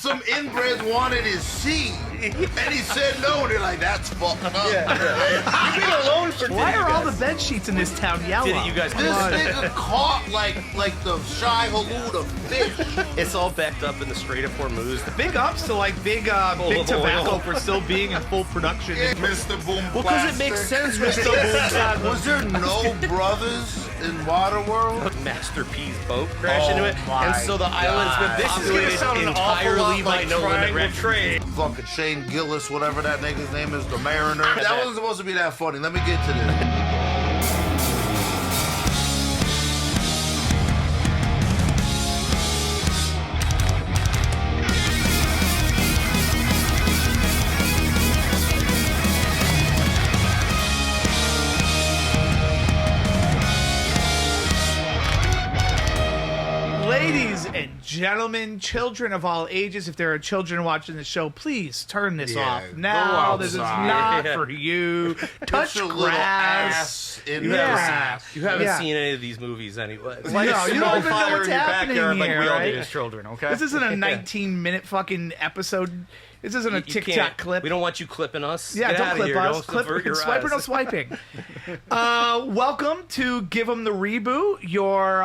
some inbreds wanted his seed, and he said no, and they're like, that's fucked up. You've been alone for Why are all the bed sheets in this town yellow? Did it, you guys? This nigga caught like the shy haluda fish. It's all backed up in the Strait of Hormuz. Big ups to like big tobacco for still being in full production. Yeah, Mr. Boom. Well, because it makes sense, Mr. Boom. Was there no brothers in Waterworld? Master P's boat crashed into it, my and so the island's God. been This is gonna sound an awful entirely lot by like no limit Triangle records. Trade. Fucking Shane GILL-is, whatever that nigga's name is, the Mariner. That wasn't supposed to be that funny. Let me get to this. Ladies and gentlemen, children of all ages, if there are children watching the show, please turn this off go now. This is outside. not for you. Touch Put your little grass. ass in Yeah. there. You haven't Yeah. seen any of these movies anyway. Like No, a you small don't even know fire what's in your happening backyard like here, we all right? did as children, okay? This isn't a 19-minute fucking episode. This isn't a You TikTok can't- clip. We don't want you clipping us. Yeah, Get don't outta clip here. us. Don't Clip, avert your swipe or no eyes. swiping. Welcome to Give 'em the Reboot, your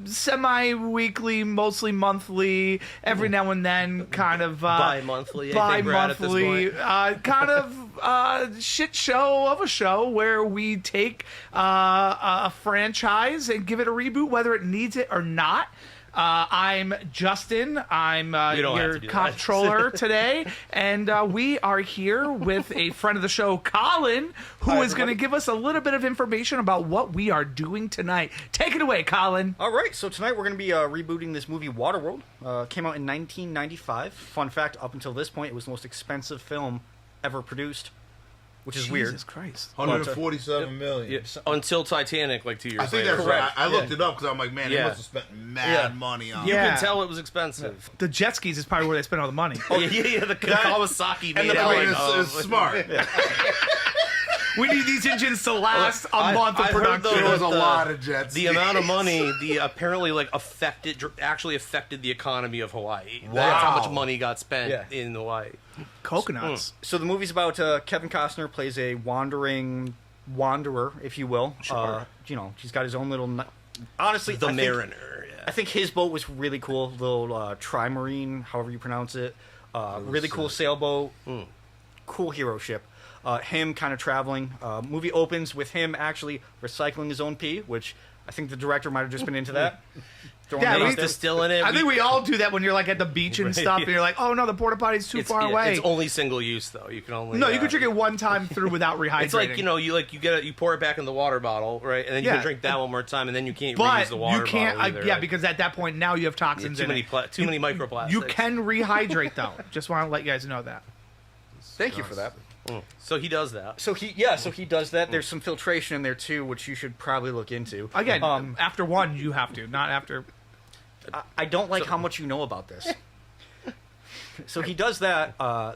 semi-weekly, mostly monthly, every now and then kind of Bi-monthly, I think we're at this point. kind of shit show of a show where we take a franchise and give it a reboot, whether it needs it or not. I'm Justin. I'm don't have your to do that. controller today, and we are here with a friend of the show, Colin, who is going to give us a little bit of information about what we are doing tonight. Take it away, Colin. All right, so tonight we're going to be rebooting this movie, Waterworld. Came out in 1995. Fun fact, up until this point, it was the most expensive film ever produced, which is weird. Jesus Christ. 147 million. Yeah, until Titanic, like 2 years I think later. that's right. I looked it up because I'm like, man, they Yeah. must have spent mad money on You it. Yeah. can tell it was expensive. The jet skis is probably where they spent all the money. Yeah, the Kawasaki made I out mean, like, it's smart. We need these engines to last a month of I've heard, production. though, There was a the- lot of jets. The amount of money, apparently like actually affected the economy of Hawaii. That's how much Wow. money got spent Yeah. in Hawaii. Coconuts. So the movie's about Kevin Costner plays a wanderer, if you will. Sure. He's got his own little... Honestly, The I think- Mariner. Yeah. I think his boat was really cool. Little trimarine, however you pronounce it. Really cool sailboat. Cool hero ship. Him kind of traveling. Movie opens with him actually recycling his own pee, which I think the director might have just been into that. Throwing Yeah, that we- out there. Distilling it. I think we all do that when you're like at the beach and stuff, and you're like, "Oh no, the porta potty's too far away." It's only single use though. You can only No, you can drink it one time through without rehydrating. It's like you pour it back in the water bottle, right? And then you Yeah. can drink that one more time, and then you can't but reuse the water you can't. bottle either, Yeah, right? because at that point now you have toxins too in many it. too many microplastics. You can rehydrate though. Just want to let you guys know that. Thank you for that. So he does that. So he does that. There's some filtration in there too, which you should probably look into. Again, after one you have to, not after. I don't like how much you know about this. So he does that.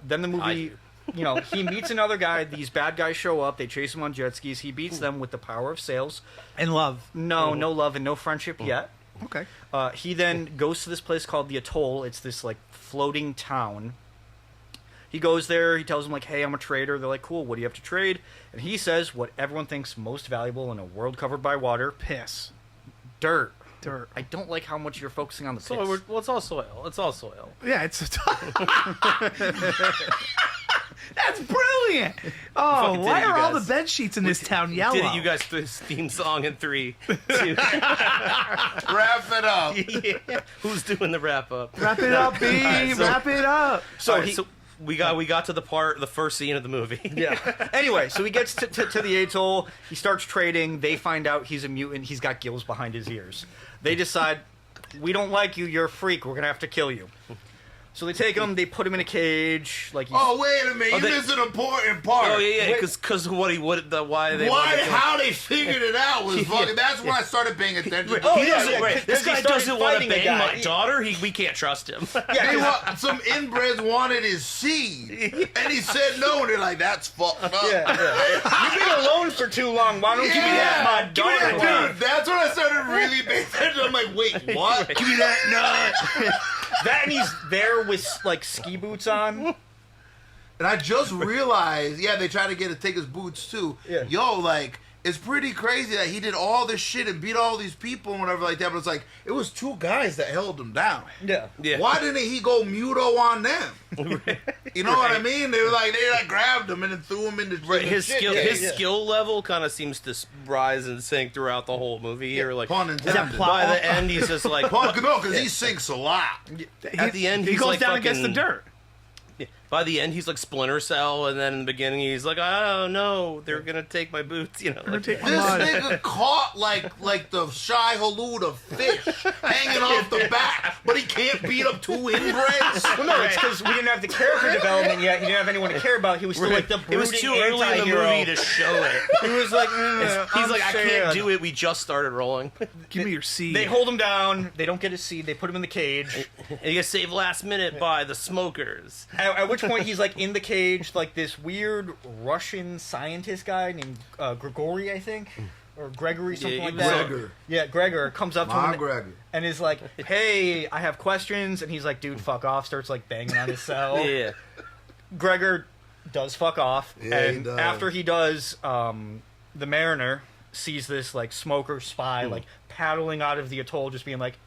Then the movie, he meets another guy. These bad guys show up. They chase him on jet skis. He beats them with the power of sails. And love. No love and no friendship yet. Okay. He then goes to this place called the Atoll. It's this like floating town. He goes there. He tells them like, "Hey, I'm a trader." They're like, "Cool. What do you have to trade?" And he says what everyone thinks most valuable in a world covered by water: Piss. dirt. Dirt. I don't like how much you're focusing on the piss. It's all soil. It's all soil. Yeah, it's. That's brilliant. Oh, Fucking did why it, you are all the guys. bed sheets in this town yellow? Did it, you guys? This theme song in 3, 2. Wrap it up. Yeah. Who's doing the wrap up? Wrap it up, B. Wrap it up. So So we got to the first scene of the movie. Yeah. Anyway, so he gets to the atoll. He starts trading. They find out he's a mutant. He's got gills behind his ears. They decide, we don't like you. You're a freak. We're going to have to kill you. So they take him. They put him in a cage. Like he's, Oh, wait a minute. You missed an important part. Oh yeah, because why they How they figured it out was fucking. That's when I started paying attention. Oh, He yeah, doesn't. yeah, Right, because this he guy started doesn't want to fighting the bang guy. my daughter. We can't trust him. They some inbreds wanted his seed, and he said no, and they're like, "That's fucked up." You've been alone for too long. Why don't you give me that? My Give me daughter. that, dude. That's when I started really paying attention. I'm like, wait, what? Give me that nut. That and he's there with like ski boots on. And I just realized, they try to get to take his boots too. Yeah. Yo, like, it's pretty crazy that he did all this shit and beat all these people and whatever like that. But it's like, it was 2 guys that held him down. Yeah. Why didn't he go muto on them? You know what I mean? They grabbed him and then threw him into His shit. his skill level kind of seems to rise and sink throughout the whole movie. Or like Pun intended. by the end, he's just like No, because he sinks a lot. at the end, he he's goes like down fucking, against the dirt. By the end, he's like Splinter Cell, and then in the beginning, he's like, "Oh no, they're gonna take my boots," you know. Like, Take my This mud. nigga caught like the shy haluda fish hanging off the back, but he can't beat up 2 inbreds. Well, no, it's because we didn't have the character development yet. He didn't have anyone to care about. He was still like the it brooding was too early in the anti-hero. movie to show it. He was like, He's like, "I can't do it. We just started rolling." Give me your seed. They hold him down. They don't get his seed. They put him in the cage. And he gets saved last minute by the smokers. At which point he's like in the cage, like this weird Russian scientist guy named Grigory, I think, or Gregory, something he like was that. Gregor. Yeah, Gregor comes up to My him Gregor. and is like, "Hey, I have questions." And he's like, "Dude, fuck off." Starts like banging on his cell. Yeah. Gregor does fuck off, Yeah, he and does. after he does, the Mariner sees this like smoker spy like paddling out of the atoll, just being like,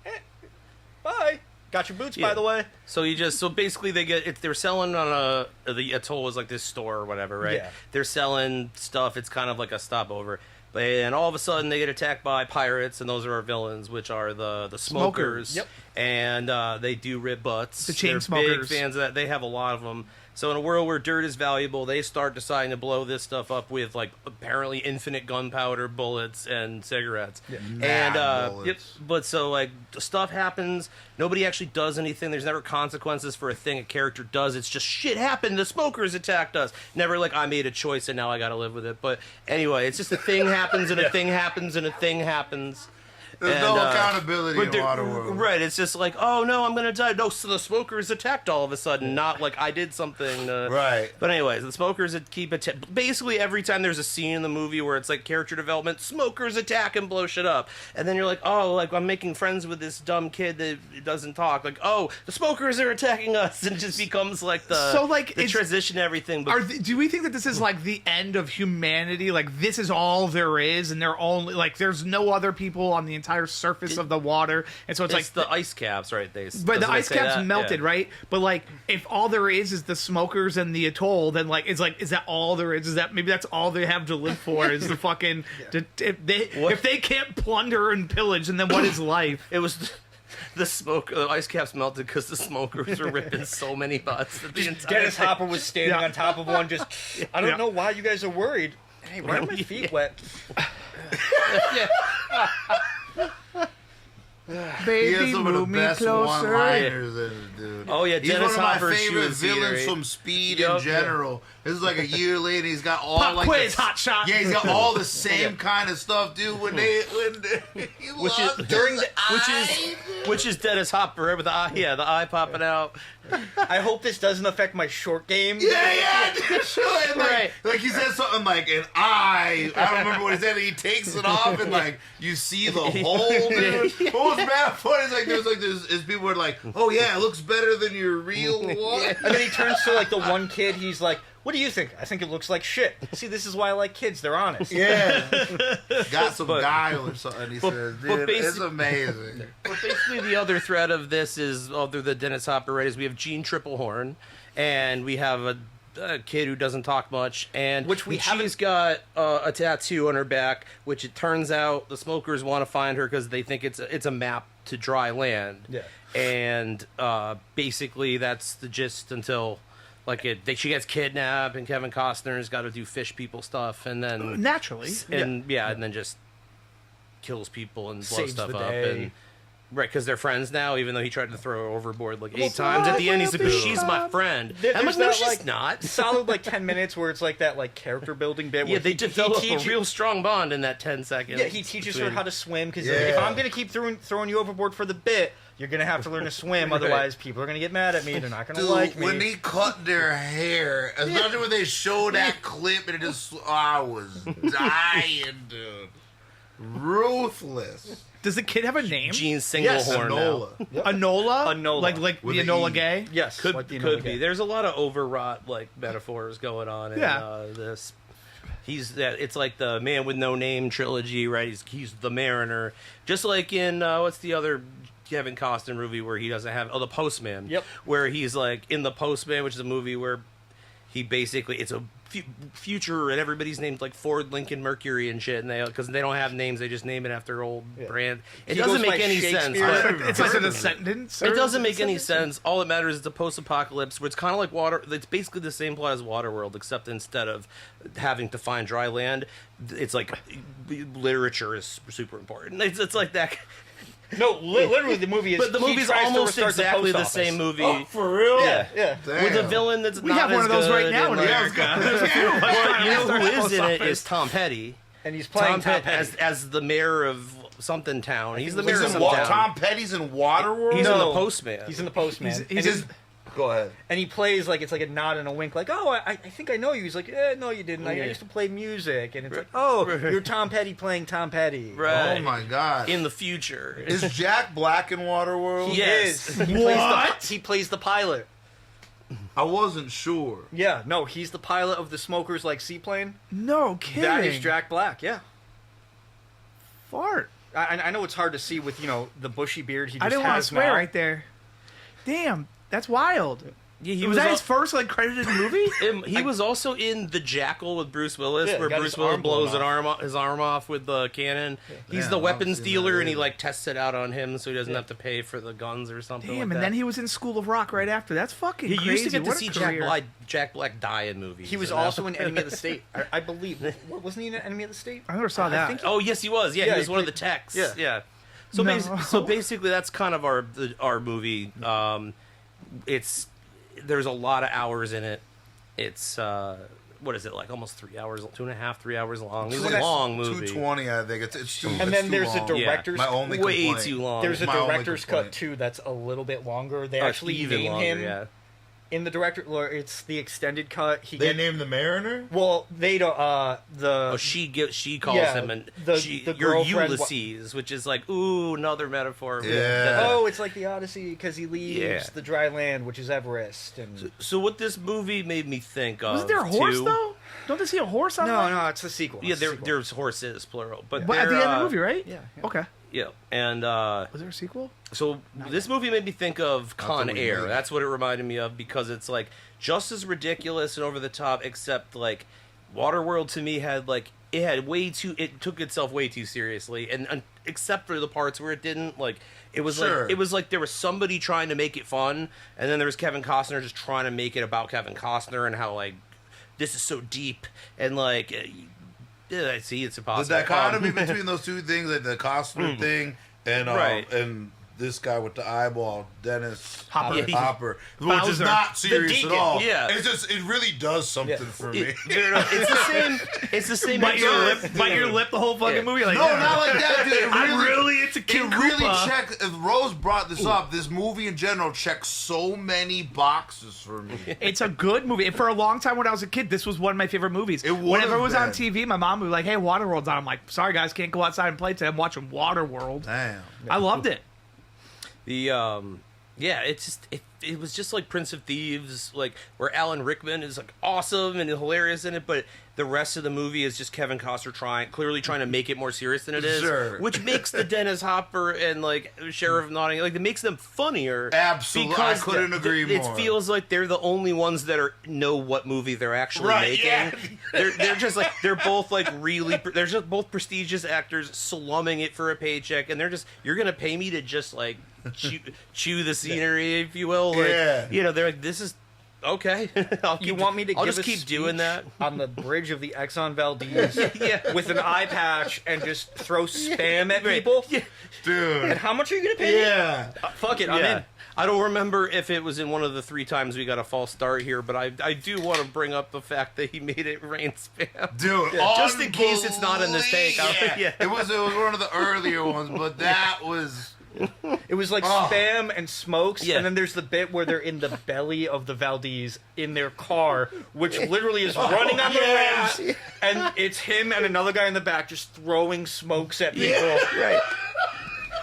"Bye, got your boots, by Yeah. the way." So basically they're selling on the atoll is like this store or whatever, right? Yeah. They're selling stuff. It's kind of like a stopover. And all of a sudden they get attacked by pirates, and those are our villains, which are the smokers. Yep. And they do rip butts. The chain They're smokers. big fans of that. They have a lot of them. So in a world where dirt is valuable, they start deciding to blow this stuff up with like apparently infinite gunpowder, bullets, and cigarettes. And Mad bullets. but so like stuff happens. Nobody actually does anything. There's never consequences for a thing a character does. It's just shit happened. The smokers attacked us. Never like I made a choice and now I got to live with it. But anyway, it's just a thing happens and a thing happens and a thing happens. There's And, no accountability in Waterworld. Right, it's just like, oh no, I'm gonna die. No, so the smokers attacked all of a sudden, not like I did something. Right. But anyways, the smokers keep basically every time there's a scene in the movie where it's like character development, smokers attack and blow shit up, and then you're like, oh, like I'm making friends with this dumb kid that doesn't talk. Like, oh, the smokers are attacking us, and it just becomes like the the transition to everything. But Do we think that this is like the end of humanity? Like this is all there is, and they're only like there's no other people on the entire surface of the water, and so it's like the ice caps, right? But the ice caps melted, right? But like, if all there is the smokers and the atoll, then like, is that all there is? Is that maybe that's all they have to live for? Is the fucking if they can't plunder and pillage, and then what is life? It was the ice caps melted because the smokers were ripping so many butts. That the entire Dennis thing- Hopper was standing Yeah. on top of one. Just I don't Yeah. know why you guys are worried. Hey, why are my feet wet? He has Baby, some of the move me best closer. one-liners in it, dude. Oh, yeah, He's Dennis one of my Hopper's favorite shoes here, villains right? from Speed Yup, in general. This is like a year later. He's got all Pop like quiz, the, hot shot. Yeah, he's got all the same kind of stuff, dude. When he Which is loves during his the eyes. which is Dennis Hopper with the eye, the eye popping out. I hope this doesn't affect my short game. Yeah, sure. And Right. like he said something like an eye. I don't remember what he said. And he takes it off and like you see the hole, dude. What was bad funny is like there's people who are like, oh yeah, it looks better than your real one. And then he turns to like the one kid. He's like, "What do you think?" "I think it looks like shit." See, this is why I like kids. They're honest. Yeah, got some guile or something. He says, dude, it's basi- amazing. But basically, the other thread of this is, other than Dennis Hopper, right, is we have Gene Triplehorn, and we have a kid who doesn't talk much, and Which we she's got a tattoo on her back, which it turns out the smokers want to find her because they think it's a map to dry land. Yeah. And basically that's the gist until like she gets kidnapped and Kevin Costner's got to do fish people stuff, and then Naturally. and then just kills people and blows Saves stuff the up day. and right, because they're friends now, even though he tried to throw her overboard like 8 times. At the end, he's like, "She's my friend." I'm like, There's "No, that, she's like, not." Solid like 10 minutes where it's like that like character building bit. Yeah, Where they he develop a teaches- real strong bond in that 10 seconds. Yeah, he teaches her how to swim because Yeah. if I'm gonna keep throwing you overboard for the bit, you're gonna have to learn to swim. Otherwise, people are gonna get mad at me. They're not gonna Dude, like me. when they cut their hair, especially when they show that clip and it just, I was dying, dude. Ruthless. Does the kid have a name? Gene Singlehorn now. Enola. Enola? Enola. Like With the an Enola E. Gay? Yes, Could like the be. Enola There's a lot of overwrought like metaphors going on in Yeah. this. He's that. It's like the Man with No Name trilogy, right? He's the Mariner, just like in what's the other Kevin Costner movie where he doesn't have The Postman. Yep. Where he's like in The Postman, which is a movie where he basically it's a future and everybody's named like Ford, Lincoln, Mercury and shit, and they because they don't have names, they just name it after old brand. It He doesn't goes make by any sense. Shakespeare. but- It's like a sentence. it doesn't make any sense. All that matters is it's a post-apocalypse where it's kind of like water. It's basically the same plot as Waterworld, except instead of having to find dry land, it's like literature is super important. It's like that. No, literally the movie is. But the he movie's tries to almost restart exactly the the post same office. movie. Oh, for real? Yeah. Damn. With a villain that's We not have one as of those right good now and, in like, America. There's a few of us well, trying you to know restart who the is post in it office. is Tom Petty. And he's playing Tom Petty. as the mayor of something town. He's the mayor He's of in some town. Tom Petty's in Waterworld? He's No. in the Postman. He's in the Postman. He's and, in- Go ahead. and he plays like it's like a nod and a wink, like, oh, I think I know you. He's like, no, you didn't. I Yeah. used to play music, and it's like, oh, you're Tom Petty playing Tom Petty. Right. Oh my god. in the future. Is Jack Black in Waterworld? He Yes. is. What? He plays the pilot. I wasn't sure. Yeah, no, he's the pilot of the Smokers Like Seaplane. No kidding. That is Jack Black. Yeah. Fart. I know it's hard to see with the bushy beard he just I didn't want to has swear now. right there. Damn, that's wild. Yeah, he Was that al- his first like credited movie? He was also in The Jackal with Bruce Willis, Yeah, where got Bruce his Willis arm blown blows his arm off with the cannon. He's Yeah, the I've weapons seen dealer, that, and he yeah. like tests it out on him, so he doesn't have to pay for the guns or something. Damn, like and that. then he was in School of Rock right after. That's fucking He crazy. used to get to What a see career. Jack Black die in movies. He was and that- also in Enemy of the State. I believe. Wasn't he in Enemy of the State? I never saw that. think Oh yes, he was. Yeah, Yeah, he was he one of the played- techs. yeah. Yeah. So, No. so basically, that's kind of our movie. It's there's a lot of hours in it. It's what is it like? Almost 3 hours, 2.5, 3 hours long. It's a long movie. 220, I think. It's too. And it's then too there's a long. director's My only Way complaint. too long. There's a My only director's cut complaint. too that's a little bit longer. They Oh, actually even name longer, him yeah. in the director. Or it's the extended cut. They named the Mariner? well, they don't. The Oh, she calls Yeah, him and the your girlfriend- Ulysses, which is like ooh another metaphor. Yeah. oh, it's like the Odyssey because he leaves Yeah. the dry land, which is Everest. And So what this movie made me think of? Wasn't there a horse too- though? Don't they see a horse on no, that? no, it's the sequel. Yeah, It's the sequel. there's horses plural, but But at the they're, end of the movie, right? Yeah. Okay. Yeah, and Was there a sequel? so this movie made me think of Con what we Air. made. That's what it reminded me of because it's like just as ridiculous and over the top, except like Waterworld to me had like it took itself way too seriously, and except for the parts where it didn't, like it was Sure. like there was somebody trying to make it fun, and then there was Kevin Costner just trying to make it about Kevin Costner and how like this is so deep and like. Yeah, I see. It's The impossible. dichotomy between those two things, like the Costner thing and Right. and this guy with the eyeball, Dennis Hopper. Hopper, which is Bowser. not serious at deacon. all. Yeah. It's just it really does something for me. It's the same. It's the same. Bite your lip. Bite your lip the whole fucking Yeah. movie. Like, No, not like that, dude. It I'm really into Kid It really Koopa. checked. If Rose brought this up, this movie in general checked so many boxes for me. It's a good movie. And for a long time when I was a kid, this was one of my favorite movies. It would've Whenever it was on been. TV, my mom would be like, hey, Waterworld's on. I'm like, sorry, guys, can't go outside and play today. I'm watching Waterworld. Damn. I loved it. The yeah, it's just it was just like Prince of Thieves, like where Alan Rickman is like awesome and hilarious in it, but the rest of the movie is just Kevin Costner clearly trying to make it more serious than it is, Sure. which makes the Dennis Hopper and like Sheriff Nottingham like it makes them funnier. Absolutely. I couldn't agree It more. feels like they're the only ones that know what movie they're actually Right, making. yeah. They're just like they're both like they're just both prestigious actors slumming it for a paycheck, and they're just you're gonna pay me to just like chew the scenery, if you will. Like, Yeah. you know, they're like, this is okay. You want me to I'll give just a keep doing speech that. on the bridge of the Exxon Valdez Yeah. with an eye patch and just throw spam at Right. people? Yeah. Dude. And how much are you going to pay me? Yeah. Fuck it, I'm Yeah. in. I don't remember if it was in one of the 3 times we got a false start here, but I do want to bring up the fact that he made it rain spam. Dude, Just in case it's not in this take. Yeah. Yeah. It was one of the earlier ones, but that was It was like Spam and Smokes, Yeah. and then there's the bit where they're in the belly of the Valdez in their car, which literally is running on the rims, and it's him and another guy in the back just throwing smokes at people. Right.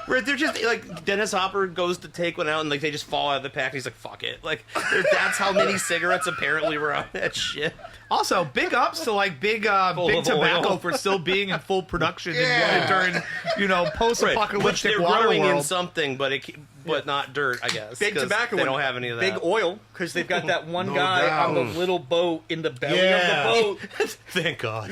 Where they're just like Dennis Hopper goes to take one out and like they just fall out of the pack and he's like, fuck it. Like that's how many cigarettes apparently were on that shit. Also, big ups to like big tobacco oil. for still being in full production Yeah. during Which post-apocalyptic they're growing in Waterworld. something, but not dirt, I guess. Big 'cause tobacco. They and don't have any of that. Big oil, because they've got that one No guy doubt. on the little boat in the belly Yeah. of the boat. Thank God.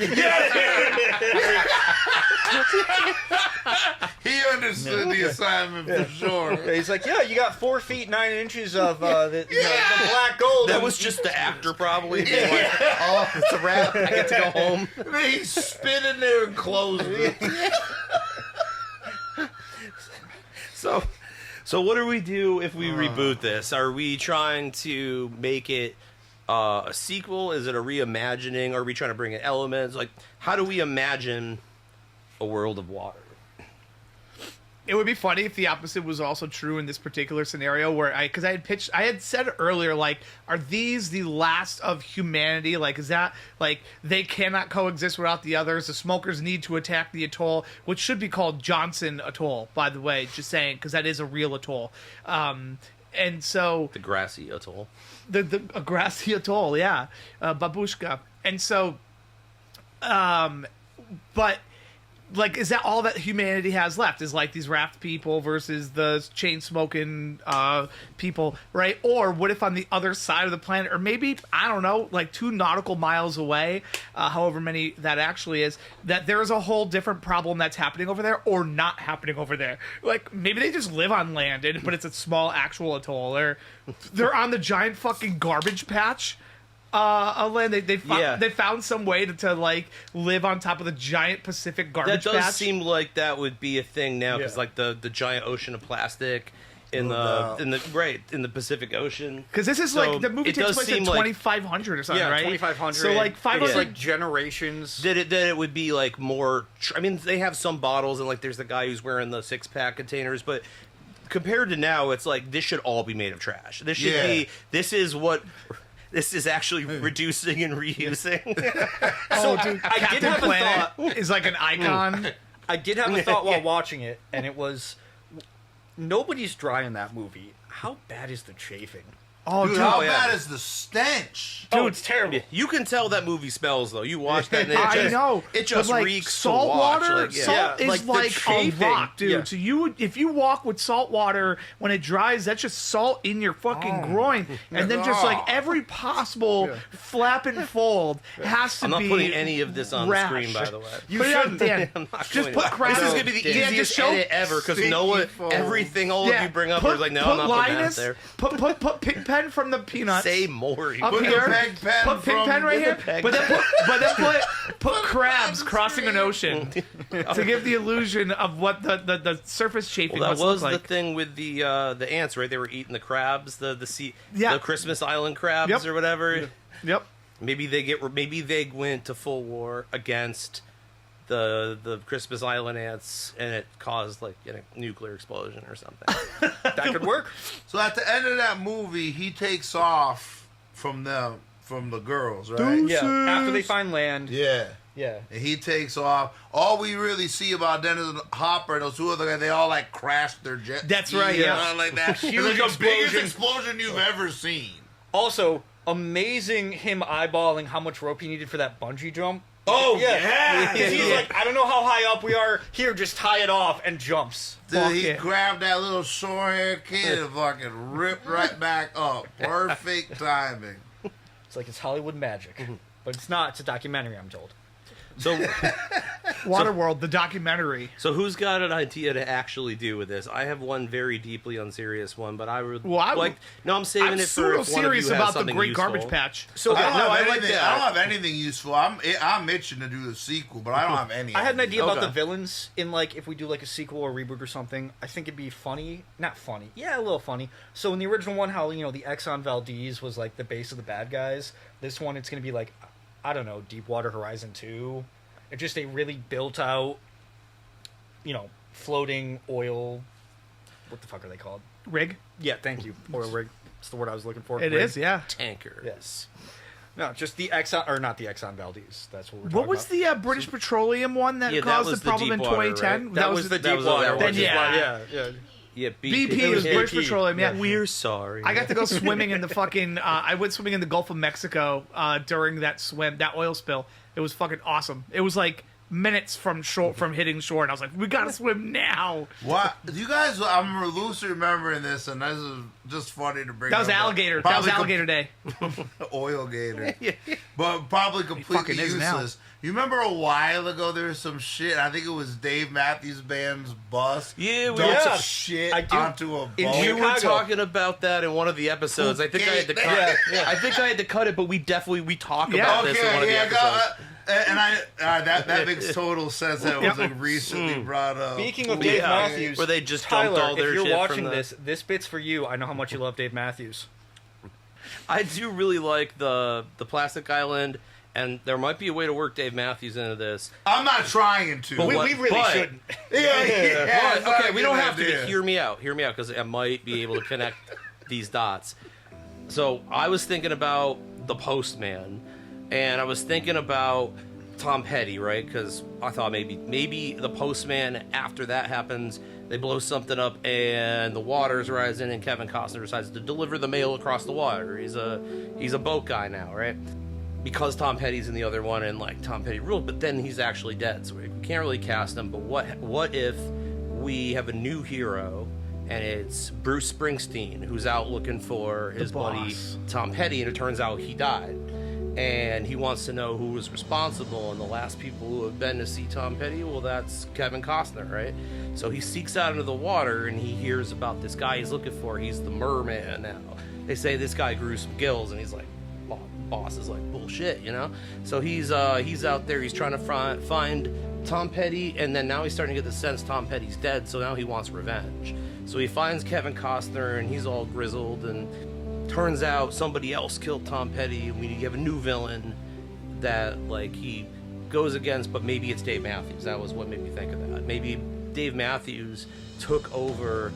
He understood the assignment for sure. He's like, yeah, you got 4 feet 9 inches of the black gold. That was just the actor probably. Being like, oh, it's a wrap. I get to go home. Then he spit in there and closed it. So what do we do if we reboot this? Are we trying to make it a sequel? Is it a reimagining? Are we trying to bring in elements? Like, how do we imagine a world of water? It would be funny if the opposite was also true in this particular scenario where I had said earlier, like, are these the last of humanity? Like, is that, like, they cannot coexist without the others? The smokers need to attack the atoll, which should be called Johnson Atoll, by the way, just saying, because that is a real atoll. And so... The grassy atoll. A grassy atoll, yeah. Babushka. And so... but... like, is that all that humanity has left? Is like these raft people versus the chain smoking people, right? Or what if on the other side of the planet, or maybe, I don't know, like 2 nautical miles away, however many that actually is, that there is a whole different problem that's happening over there or not happening over there? Like, maybe they just live on land, but it's a small actual atoll, or they're on the giant fucking garbage patch. Land. They found some way to like live on top of the giant Pacific garbage That does patch. seem like that would be a thing now, because Yeah. like the giant ocean of plastic in the Pacific Ocean. Because this is So like the movie it takes does place in seem like- 2500 or something, yeah, right? 2,500. So like It's 500. like generations. That it would be like more. I mean, they have some bottles, and like there's the guy who's wearing the 6-pack containers, but compared to now, it's like this should all be made of trash. This should be. This is actually reducing and reusing. Oh, dude, I did Captain have a Planet thought. is like an icon. I did have a thought while watching it, and it was, nobody's dry in that movie. How bad is the chafing? Oh, Dude, dude, how yeah. bad is the stench? Dude, it's terrible. You can tell that movie smells though. You watch that, and it I just, know. it just but, like, reeks salt to watch. water. Like, yeah. Salt Yeah, is like the like a chafing. rock, dude. Yeah. So if you walk with salt water when it dries, that's just salt in your fucking groin, and then just like every possible flap and fold has to I'm not be. putting any of this on rash. the screen, by the way. You shouldn't, Dan. I'm not Just going put to. crabs. This is going to be the Dan, easiest just show- edit ever, because no one, Stinky foam. everything all of you bring up is like, no, I'm not putting that Linus, there. Put Pigpen from the Peanuts. Say more. Up Put the here. peg pen Put Pigpen right here. peg But then put crabs crossing an ocean to give the illusion of what the surface chafing Well, that must was look like. the thing with the ants, right? They were eating the crabs, the Yeah. Christmas Island crabs Yep. or whatever. Yep. Maybe they went to full war against the Christmas Island ants, and it caused like a nuclear explosion or something. That could work. So at the end of that movie, he takes off from the girls, right? Yeah. After they find land. Yeah. Yeah. And he takes off. All we really see about Dennis Hopper and those 2 other guys, they all like crashed their jet. That's ski right, and yeah. all like that. Huge It was the biggest explosion. explosion you've ever seen. Also, amazing him eyeballing how much rope he needed for that bungee jump. Oh, Yeah. 'Cause he's Yeah. like, I don't know how high up we are. Here, just tie it off, and jumps. Dude, Fuck he it. grabbed that little short-haired kid and fucking ripped right back up. Perfect timing. It's like it's Hollywood magic. But it's not. It's a documentary, I'm told. So, Waterworld, the documentary. so who's got an idea to actually do with this? I have one very deeply unserious one, but I would I'm saving I'm it for pseudo if one of serious you has about the something Great useful. Garbage Patch. So I don't, no, have I like anything, that. I don't have anything useful. I'm itching to do the sequel, but I don't have any. I had an idea about Okay. the villains in, like, if we do, like, a sequel or reboot or something. I think it'd be funny. Not funny. Yeah, a little funny. So in the original one, how, the Exxon Valdez was, like, the base of the bad guys. This one, it's going to be, like, I don't know, Deepwater Horizon 2. It's just a really built-out, floating oil what the fuck are they called? Rig. Yeah, thank you. Oil rig. That's the word I was looking for. It Rig. is, yeah. Tanker. Yes. No, just the Exxon, or not the Exxon Valdez. That's what we're talking What was about. the British Petroleum one that Yeah, that caused was the the problem in Deepwater, 2010? right? That was the that was Deepwater. that Which one. is Yeah. why- yeah. Yeah, BP was British BP. Petroleum, yeah. We're sorry. I got to go swimming in the fucking. I went swimming in the Gulf of Mexico during that oil spill. It was fucking awesome. It was like minutes from hitting shore, and I was like, "We gotta swim now." What? You guys, I'm loosely remembering this, and this is just funny to bring That was up. alligator. That was alligator day. Oil gator. But probably completely fucking is now. useless. You remember a while ago there was some shit, I think it was Dave Matthews Band's bus. Yeah, we dumped yeah. shit I do- onto a boat. in We were Chicago. talking about that in one of the episodes. I think I had to cut. Yeah. I think I had to cut it, but we talk Yeah. about this in one of the episodes. And that makes total sense. That was like recently brought up. Speaking of Dave Matthews, where they just dumped Tyler, all their if you're shit watching from the- this bit's for you. I know how much you love Dave Matthews. I do really like the Plastic Island, and there might be a way to work Dave Matthews into this. I'm not trying to. But We what- really but- shouldn't. yeah, But, it's not okay, a we good don't have idea. to. Hear me out, because I might be able to connect these dots. So I was thinking about the Postman, and I was thinking about Tom Petty, right? Because I thought maybe the Postman, after that happens, they blow something up and the water's rising, and Kevin Costner decides to deliver the mail across the water. He's a boat guy now, right? Because Tom Petty's in the other one, and like Tom Petty ruled, but then he's actually dead, so we can't really cast him. But what if we have a new hero, and it's Bruce Springsteen, who's out looking for his buddy boss. Tom Petty, and it turns out he died, and he wants to know who was responsible, and the last people who have been to see Tom Petty, well, that's Kevin Costner, right? So he seeks out into the water, and he hears about this guy he's looking for. He's the merman now. They say this guy grew some gills, and he's like, boss is like, bullshit, you know? So he's out there, he's trying to find Tom Petty, and then now he's starting to get the sense Tom Petty's dead, so now he wants revenge. So he finds Kevin Costner, and he's all grizzled, and turns out somebody else killed Tom Petty, and we have a new villain that, like, he goes against, but maybe it's Dave Matthews. That was what made me think of that. Maybe Dave Matthews took over,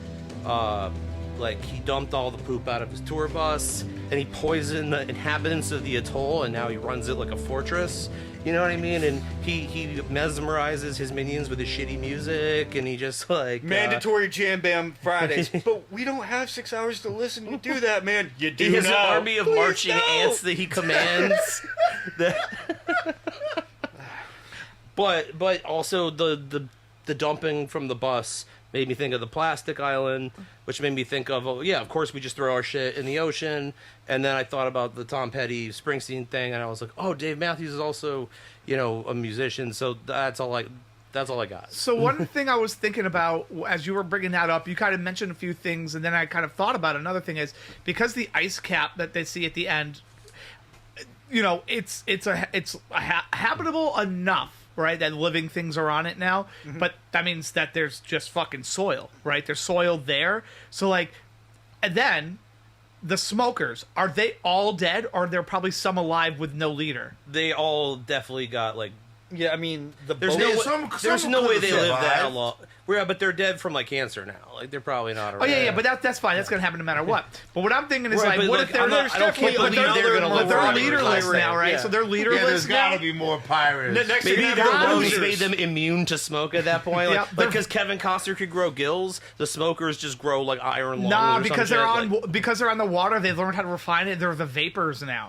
like, he dumped all the poop out of his tour bus, and he poisoned the inhabitants of the atoll, and now he runs it like a fortress. You know what I mean? And he mesmerizes his minions with his shitty music, and he just like Mandatory Jam Bam Fridays. But we don't have 6 hours to listen to do that, man. You do he has now. an army of Please marching no. ants that he commands. But also the dumping from the bus made me think of the Plastic Island, which made me think of, oh yeah, of course we just throw our shit in the ocean. And then I thought about the Tom Petty Springsteen thing, and I was like, oh, Dave Matthews is also, you know, a musician. So that's all I got. So one thing I was thinking about as you were bringing that up, you kind of mentioned a few things, and then I kind of thought about another thing is because the ice cap that they see at the end, you know, it's habitable enough, right, that living things are on it now, but that means that there's just fucking soil, right? There's soil there. So like, and then the smokers, are they all dead, or are there probably some alive with no leader? They all definitely got like. Yeah, I mean, There's boat- no, Yeah, way, some there's no way they could've live that survived. long. Yeah, but they're dead from like cancer now. Like they're probably not around. Oh yeah, but that's fine. That's gonna happen no matter what. But what I'm thinking is Right, like, but, what like, if they're I'm not- I don't definitely- can't believe but they're gonna live they're forever. leaderless Like, now, right? yeah. So they're Yeah, leaderless there's got now. to be more pirates. Next Maybe thing you they're know, not. they're Movies losers. made them immune to smoke at that point. Yeah, Like, they're- because Kevin Costner could grow gills, the smokers just grow like iron lungs. Nah, or some because shit. they're on Like, because they're on the water. They've learned how to refine it. They're the vapors now.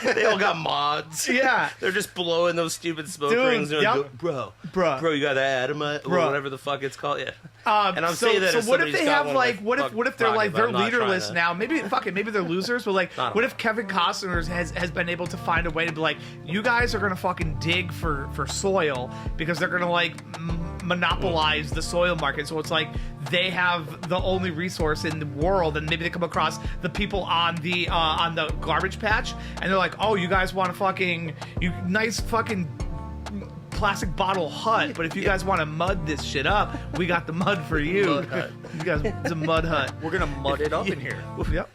they all got mods. Yeah. They're just blowing those stupid smoke Dude, rings. And yep. bro, Bruh. you got that adamant, or Bruh. whatever the fuck it's called. Yeah. And I'm so, saying that. so as what if somebody they who's got have one like in what my if they're pocket, like but they're I'm not leaderless trying to- now? Maybe they're losers, but like Not what all. if Kevin Costner has been able to find a way to be like, you guys are gonna fucking dig for soil because they're gonna like monopolize the soil market. So it's like they have the only resource in the world, and maybe they come across the people on the garbage patch, and they're like, oh, you guys want a fucking nice fucking plastic bottle hut, but if you guys want to mud this shit up, we got the mud for you. Mud hut. You guys, it's a mud hut. We're gonna mud it up in here. Yep.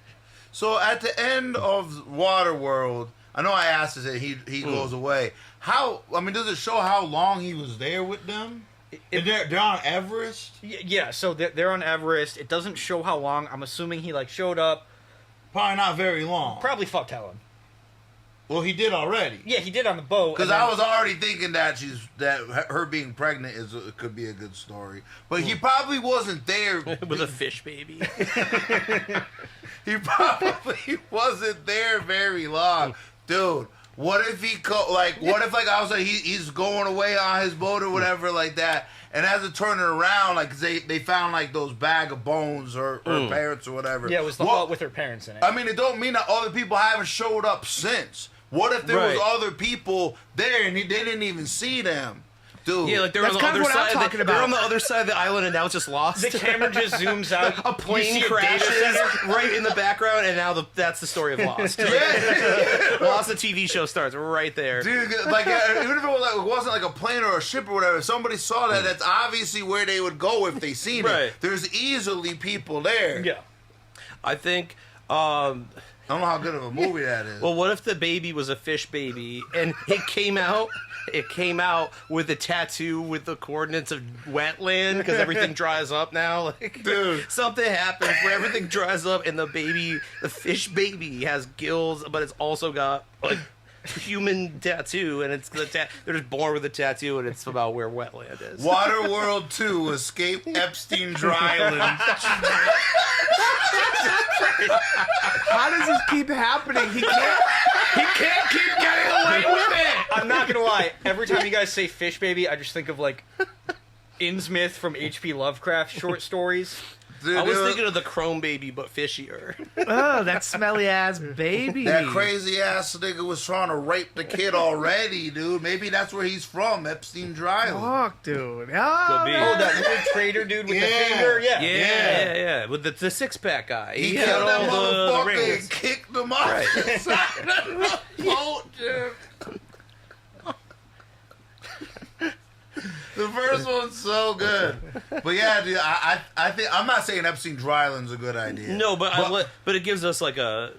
So at the end of Waterworld, I know I asked this, and he goes away. How? I mean, does it show how long he was there with them? And they're on Everest? Yeah, so they're on Everest. It doesn't show how long. I'm assuming he like showed up. Probably not very long. Probably fucked Helen. Well, he did already. Yeah, he did on the boat. Because I was already thinking that her being pregnant could be a good story. But he probably wasn't there. With a fish baby. He probably wasn't there very long. Dude, what if I was like, he's going away on his boat or whatever like that, and as it turning around, like they found like those bag of bones or parents or whatever. Yeah, it was the hut with her parents in it. I mean, it don't mean that other people haven't showed up since. What if there was other people there and they didn't even see them? Dude. Yeah, like they're on the other side. They're on the other side of the island, and now it's just lost. The camera just zooms out. A plane crashes right in the background, and now that's the story of Lost. Lost, the TV show starts right there. Dude, like even if it wasn't like a plane or a ship or whatever, if somebody saw that, that's obviously where they would go if they seen it. There's easily people there. Yeah. I think... I don't know how good of a movie that is. Well, what if the baby was a fish baby and it came out with a tattoo with the coordinates of wetland because everything dries up now? Like, dude, something happens where everything dries up and the fish baby has gills, but it's also got like human tattoo, and it's they're just born with a tattoo, and it's about where wetland is. Waterworld 2: Escape Epstein Dryland. How does this keep happening? He can't keep getting away with it. I'm not gonna lie. Every time you guys say fish baby, I just think of like Innsmouth from H.P. Lovecraft short stories. Dude, I was thinking of the Chrome baby, but fishier. Oh, that smelly ass baby. That crazy ass nigga was trying to rape the kid already, dude. Maybe that's where he's from, Epstein Dryland. Fuck, dude. Could be. Oh, that little trader dude with the finger? Yeah. With the six-pack guy. He had killed that all the motherfucker rings. and kicked him off the side of the boat, dude. The first one's so good, but yeah, dude, I think I'm not saying Epstein Dryland's a good idea. No, but it gives us like a.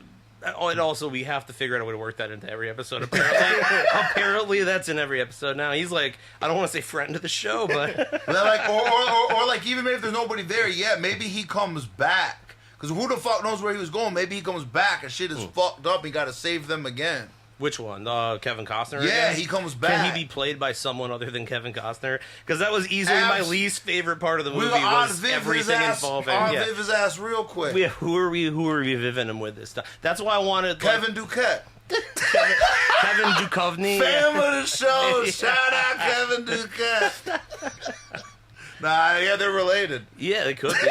And also, we have to figure out a way to work that into every episode. Apparently, that's in every episode now. He's like, I don't want to say friend of the show, but like, or like even if there's nobody there yet, maybe he comes back. Because who the fuck knows where he was going? Maybe he comes back and shit is fucked up. He got to save them again. Which one? Kevin Costner? Yeah, again? he comes back. Can he be played by someone other than Kevin Costner? Because that was easily my least favorite part of the movie. Was everything involving. Viv his ass real quick. Yeah, who are we viving him with this stuff? That's why I wanted Kevin Duquette. Kevin Duchovny. Fan of the show. Shout out Kevin Duquette. Nah, yeah, they're related. Yeah, they could be.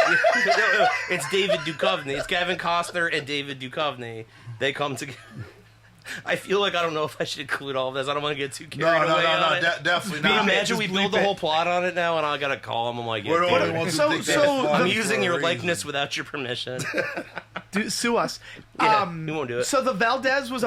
It's David Duchovny. It's Kevin Costner and David Duchovny. They come together. I feel like I don't know if I should include all of this. I don't want to get too carried away on it. Definitely not. not. Imagine we build the whole plot on it now, and I gotta call him. I'm like, we're the only ones who think that's I'm using your likeness without your permission. Sue us. Yeah, we won't do it. So the Valdez was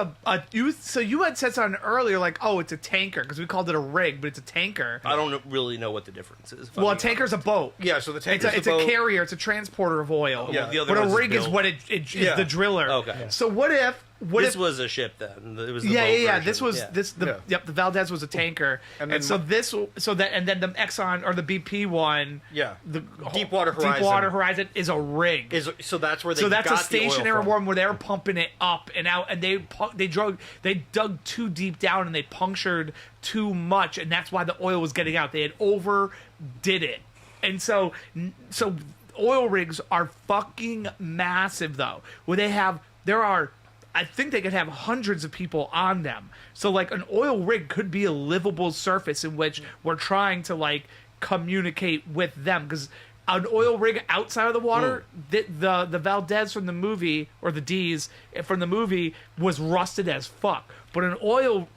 so you had said something earlier, like, oh, it's a tanker, because we called it a rig, but it's a tanker. I don't really know what the difference is. Well, a tanker's a boat. Yeah, so the tanker's it's a carrier, it's a transporter of oil. Yeah, the other but a one's rig is built. what it is the driller. Okay. Yeah. So what if this was a ship then? It was the boat yeah. version. This was the Valdez was a tanker, and then then the Exxon or the BP one, the Deepwater Horizon is a rig. So that's where that's a stationary one where they're pumping it up and out, and they dug too deep down and they punctured too much, and that's why the oil was getting out. They had overdid it, and so oil rigs are fucking massive though. I think they could have hundreds of people on them. So, like, an oil rig could be a livable surface in which we're trying to, like, communicate with them. Because an oil rig outside of the water, the Valdez from the movie, or the D's from the movie, was rusted as fuck. But an oil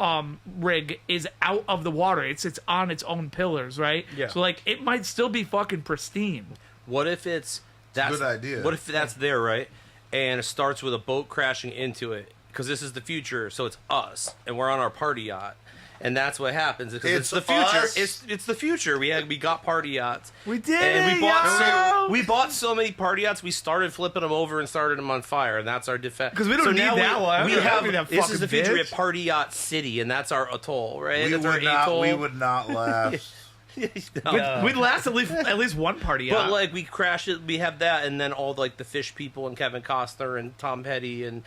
rig is out of the water. It's on its own pillars, right? Yeah. So, like, it might still be fucking pristine. What if that's a good idea? What if that's there, right? And it starts with a boat crashing into it, because this is the future, so it's us, and we're on our party yacht, and that's what happens. Because it's the future. Us? It's the future. We got party yachts. We did and it, we bought so many party yachts. We started flipping them over and started them on fire, and that's our defense. Because we don't need that one. We have that this is the future. We bitch. have Party Yacht City, and that's our atoll, right? We That's our would atoll. not. We would not last. We'd last at least one party But out. like we crash it, we have that, and then all like the fish people and Kevin Costner and Tom Petty and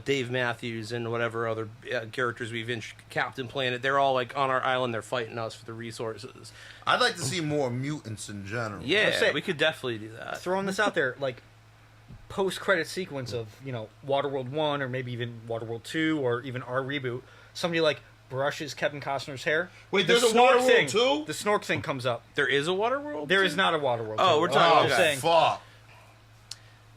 Dave Matthews and whatever other characters we've Captain Planet. They're all like on our island. They're fighting us for the resources. I'd like to see more mutants in general. Yeah, we could definitely do that. Throwing this out there, like post-credit sequence of Waterworld 1 or maybe even Waterworld 2 or even our reboot. Somebody like brushes Kevin Costner's hair. Wait, The there's a snork Waterworld thing, too? The snork thing comes up. There is a Waterworld? There is not a Waterworld. Oh, we're talking Oh, about saying. fuck.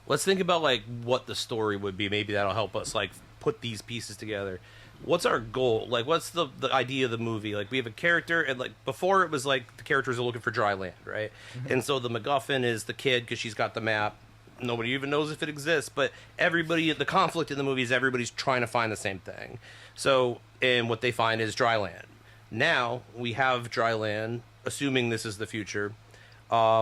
Let's think about like what the story would be. Maybe that'll help us like put these pieces together. What's our goal? Like, what's the idea of the movie? Like, we have a character, and like before it was like the characters are looking for dry land, right? Mm-hmm. And so the MacGuffin is the kid because she's got the map. Nobody even knows if it exists, but everybody, the conflict in the movie is everybody's trying to find the same thing. So, and what they find is dry land. Now we have dry land, assuming this is the future.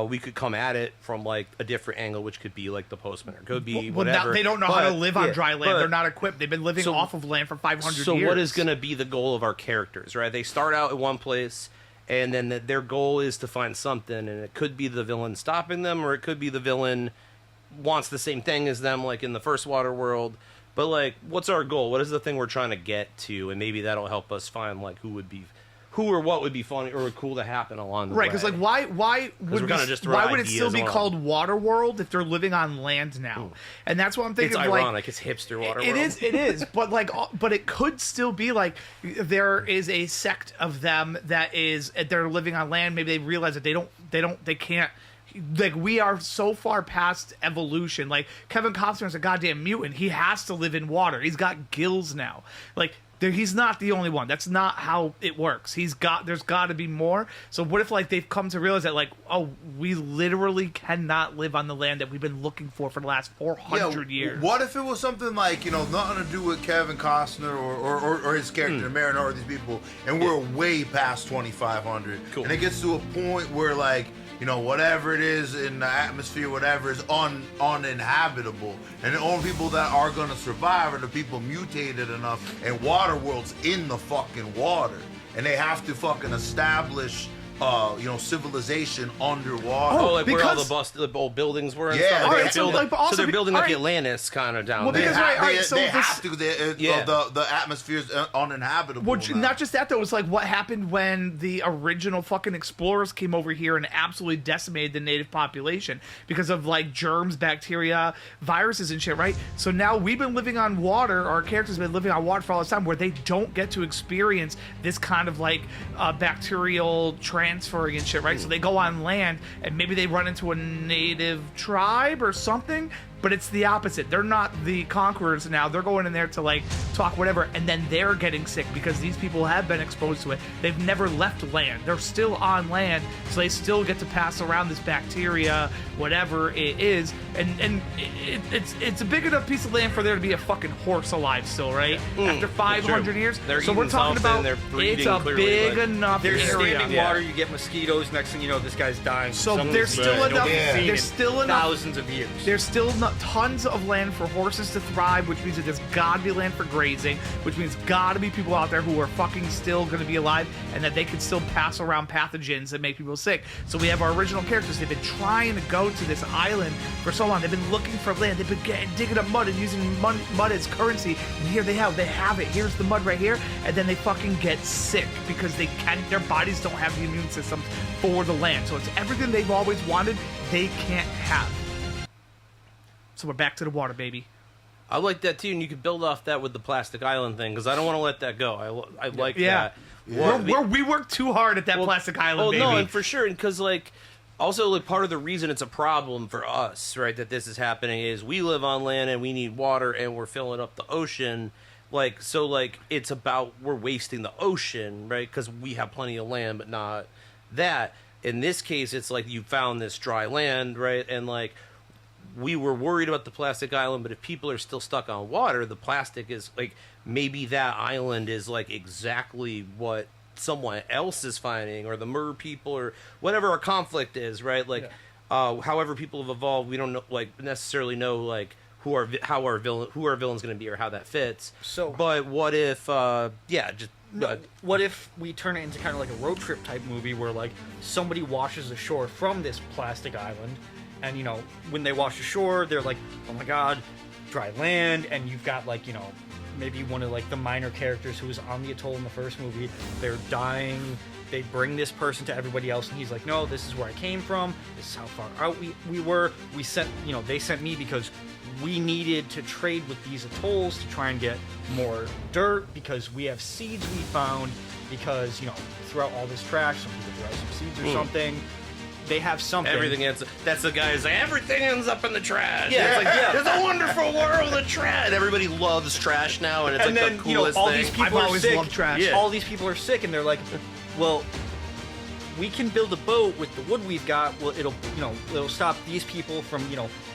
We could come at it from like a different angle, which could be like the postman, or could be whatever. They don't know how to live on yeah, dry land. but- They're not equipped. They've been living So- off of land for 500 So years. what is going to be the goal of our characters, right? They start out at one place, and then their goal is to find something, and it could be the villain stopping them, or it could be the villain wants the same thing as them, like in the first Waterworld. But like, what's our goal? What is the thing we're trying to get to? And maybe that'll help us find like who or what would be funny or cool to happen along the way. Right, because like why we're kinda just throwing why would it still ideas be along. called Waterworld if they're living on land now? And that's what I'm thinking. It's of, like, ironic. It's hipster Waterworld. It is, but like, but it could still be like there is a sect of them that is they're living on land. Maybe they realize that they can't. Like, we are so far past evolution. Like, Kevin Costner is a goddamn mutant. He has to live in water. He's got gills now. Like, he's not the only one. That's not how it works. There's got to be more. So what if like they've come to realize that like, oh, we literally cannot live on the land that we've been looking for the last 400 years. What if it was something like, nothing to do with Kevin Costner or his character, Mariner, or these people, and we're way past 2500. Cool. And it gets to a point where like, whatever it is in the atmosphere, whatever is uninhabitable. And the only people that are going to survive are the people mutated enough, and Waterworld's in the fucking water. And they have to fucking establish, civilization underwater. Oh, like where all because- the old buildings were and Yeah, stuff. all They're right, so, building- like, also they're be- building all like right. Atlantis kind of down Well, there. because- They, right, ha- all they, right, so they this- have to. Yeah. The atmosphere's uninhabitable. Well, now. not just that though. It's like what happened when the original fucking explorers came over here and absolutely decimated the native population because of like germs, bacteria, viruses, and shit. Right. So now we've been living on water. Our characters have been living on water for all this time, where they don't get to experience this kind of like bacterial transferring and shit. Right. So they go on land and maybe they run into a native tribe or something. But it's the opposite. They're not the conquerors now. They're going in there to like talk whatever, and then they're getting sick because these people have been exposed to it. They've never left land. They're still on land, so they still get to pass around this bacteria, whatever it is. And it's a big enough piece of land for there to be a fucking horse alive still, right? After 500 years. They're so we're eating talking something, about they're breeding it's a clearly, big like- enough There's area. standing water. You get mosquitoes. Next thing you know, this guy's dying. So Someone's there's still dead. enough. Nobody's seen There's it. still enough. Thousands of years. There's still tons of land for horses to thrive, which means that there's gotta be land for grazing, which means gotta be people out there who are fucking still gonna be alive and that they can still pass around pathogens that make people sick. So we have our original characters. They've been trying to go to this island for so long. They've been looking for land. They've been digging up mud and using mud as currency. And here they have it. Here's the mud right here. And then they fucking get sick because their bodies don't have the immune systems for the land. So it's everything they've always wanted, they can't have. So we're back to the water, baby. I like that too, and you could build off that with the plastic island thing because I don't want to let that go. I like that. We worked too hard at that plastic island, baby. No, and for sure, because like also like part of the reason it's a problem for us, right, that this is happening is we live on land and we need water and we're filling up the ocean. Like so, like it's about we're wasting the ocean, right? Because we have plenty of land, but not that. In this case, it's like you found this dry land, right, and like. We were worried about the plastic island, but if people are still stuck on water, the plastic is like maybe that island is like exactly what someone else is finding, or the mer people, or whatever our conflict is, right? Like, however people have evolved, we don't know, like necessarily know like who our villain's going to be or how that fits. So- but what if, just What if we turn it into kind of like a road trip type movie where like somebody washes ashore from this plastic island, and you know when they wash ashore, they're like, oh my god, dry land, and you've got like maybe one of like the minor characters who was on the atoll in the first movie, they're dying. They bring this person to everybody else, and he's like, no, this is where I came from. This is how far out we were. We sent, they sent me because we needed to trade with these atolls to try and get more dirt because we have seeds we found because, throughout all this trash, some people throw out some seeds or something. They have something. Everything that's the guy who's like, everything ends up in the trash. Yeah, it's like, there's a wonderful world of trash. And everybody loves trash now, and it's and like then, the coolest all thing. these people I've are always sick. loved trash. Yeah. All these people are sick, and they're like, well, we can build a boat with the wood we've got. Well, it'll stop these people from,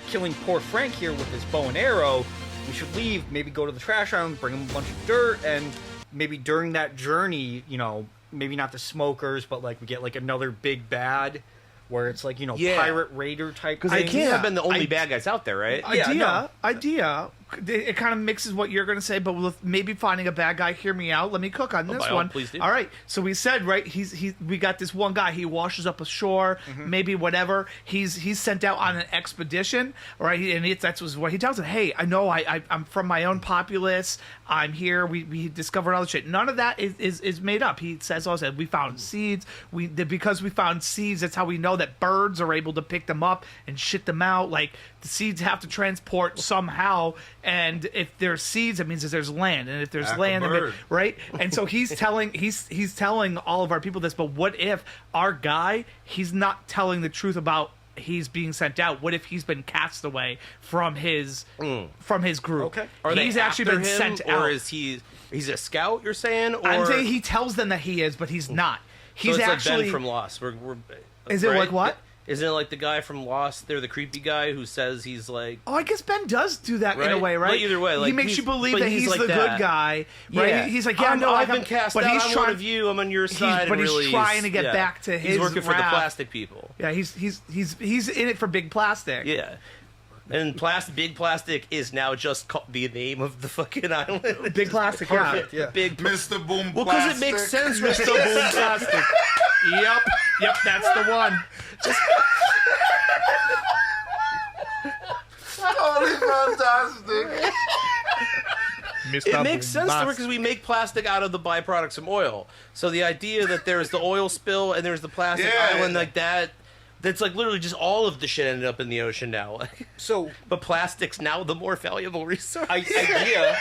killing poor Frank here with his bow and arrow. We should leave, maybe go to the trash island, bring him a bunch of dirt, and maybe during that journey, maybe not the smokers, but like we get like another big bad where it's like, pirate raider type thing. They can't have been the only bad guys out there, right? Idea. It kind of mixes what you're going to say, but with maybe finding a bad guy. Hear me out. Let me cook on this one. Please do. All right. So we said, right, we got this one guy. He washes up ashore, maybe whatever. He's sent out on an expedition, right? And that's what he tells him. Hey, I know I'm from my own populace. I'm here. We discovered all the shit. None of that is made up. He says also we found seeds. Because we found seeds, that's how we know that birds are able to pick them up and shit them out. Like the seeds have to transport somehow. And if there's seeds, it means that there's land, and if there's land, right? And so he's telling all of our people this. But what if our guy, he's not telling the truth about he's being sent out? What if he's been cast away from his group? Okay, Are he's they actually after been him, sent or out. is he's a scout? You're saying, or I'm saying he tells them that he is, but he's not. He's so it's actually like Ben from Lost. Is it right? like what? Isn't it like the guy from Lost? They're the creepy guy who says he's like. Oh, I guess Ben does do that in a Right? way, right? But either way, like, he makes he's- you believe but that he's he's like the that. good guy, right? Yeah. He's like, yeah, Oh, no, I've been cast but out. he's I'm trying, one of you. I'm on your side. but he's really, trying to get back to his He's working for the wrath. plastic people. Yeah, he's in it for big plastic. Yeah. And big plastic is now just the name of the fucking island. Big plastic, Perfect, yeah. yeah. Big. Mr. Boom Well, Plastic. because it makes sense, Mr. Boom Plastic. Yep, that's the one. Totally fantastic. It makes sense because we make plastic out of the byproducts from oil. So the idea that there's the oil spill and there's the plastic island like that, that's like literally just all of the shit ended up in the ocean now. So, But plastic's now the more valuable resource. idea,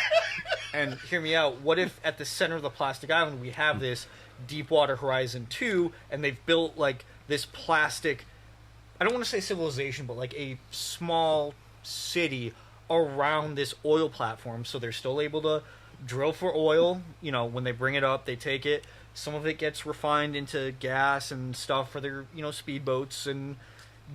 and hear me out, what if at the center of the plastic island we have this Deepwater Horizon 2, and they've built like this plastic, I don't want to say civilization, but like a small city around this oil platform, so they're still able to drill for oil. When they bring it up, they take it. Some of it gets refined into gas and stuff for their, speedboats and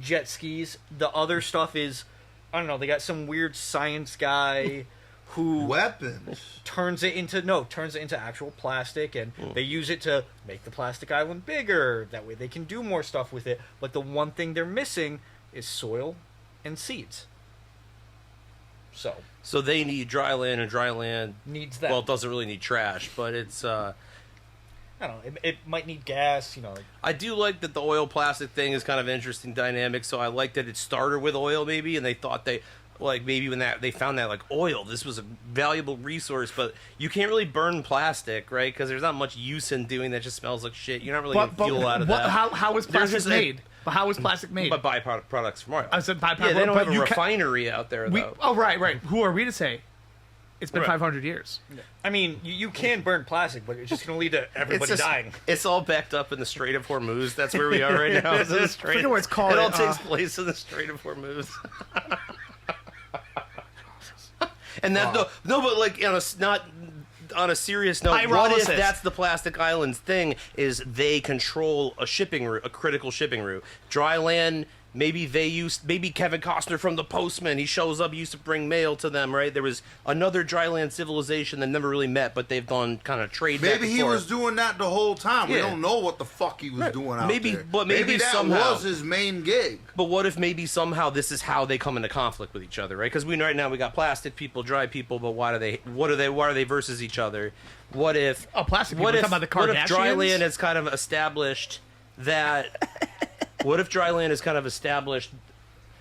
jet skis. The other stuff is, I don't know, they got some weird science guy who Weapons. turns it into actual plastic, and they use it to make the plastic island bigger. That way they can do more stuff with it. But the one thing they're missing is soil and seeds. So they need dry land, and dry land Needs that. Well, it doesn't really need trash, but it's. I don't know. It might need gas. I do like that the oil plastic thing is kind of an interesting dynamic. So I like that it started with oil, maybe, and they thought maybe when they found that oil, this was a valuable resource, but you can't really burn plastic, right? Because there's not much use in doing that. It just smells like shit. You're not really getting fuel out of that. How is There's plastic just made? But how is plastic made? But byproducts from oil. I said byproduct. Yeah, they don't but have a you refinery out there, though. right. Who are we to say? It's been Right. 500 years. I mean, you can burn plastic, but it's just going to lead to everybody dying. It's all backed up in the Strait of Hormuz. That's where we are right now. It's in the Strait. I forget what it's called. It all takes place in the Strait of Hormuz. And that no, but like not on a serious note. What if that's the plastic islands thing? Is they control a shipping route, a critical shipping route. Dry land Maybe Kevin Costner from The Postman, he shows up, he used to bring mail to them, right? There was another dryland civilization that never really met, but they've done kind of trade back Maybe and he forth. was doing that the whole time. We Yeah. don't know what the fuck he was doing out there. But maybe that somehow was his main gig. But what if maybe somehow this is how they come into conflict with each other, right? Because right now we got plastic people, dry people, but why are they versus each other? What if plastic people? What if, Talking about the what if Kardashians? Dryland has kind of established that? What if Dryland has kind of established?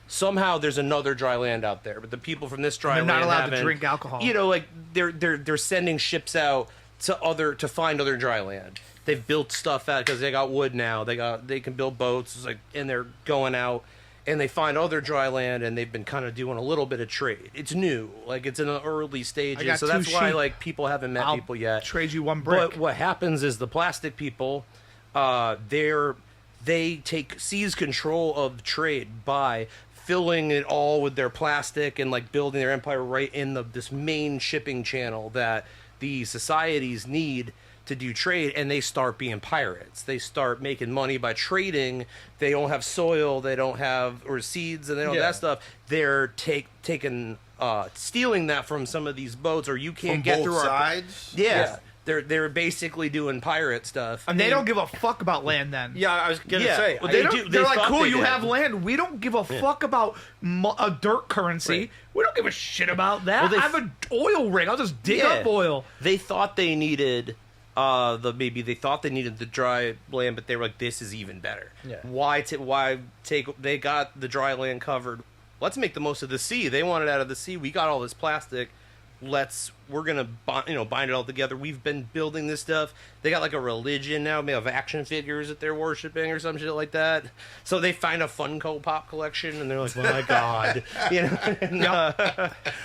Somehow there's another dry land out there, but the people from this dry They're land not allowed to haven't- drink alcohol. You know, like they're sending ships out to find other dry land. They've built stuff out because they got wood now. They can build boats, like, and they're going out and they find other dry land, and they've been kind of doing a little bit of trade. It's new, like it's in the early stages, so two that's why sheep. like people haven't met I'll people yet. trade you one brick. But what happens is the plastic people, they seize control of trade by filling it all with their plastic and like building their empire right in this main shipping channel that the societies need to do trade, and they start being pirates. They start making money by trading. They don't have soil, they don't have or seeds, and they don't have that stuff. They're taking stealing that from some of these boats, or you can't From get both through sides? Yeah. They're basically doing pirate stuff. and they don't give a fuck about land then. Yeah, I was gonna Yeah. say. Well, They They don't, do- they're they like, thought cool, they you did. have land. We don't give a fuck about a dirt currency. Right. We don't give a shit about that. Well, they I have an oil rig. I'll just dig up oil. They thought they needed they thought they needed the dry land, but they were like, this is even better. Yeah. Why take? They got the dry land covered. Let's make the most of the sea. They want it out of the sea. We got all this plastic. We're gonna bind it all together. We've been building this stuff. They got like a religion now. They have action figures that they're worshiping or some shit like that. So they find a Funko Pop collection and they're like, my God, you know.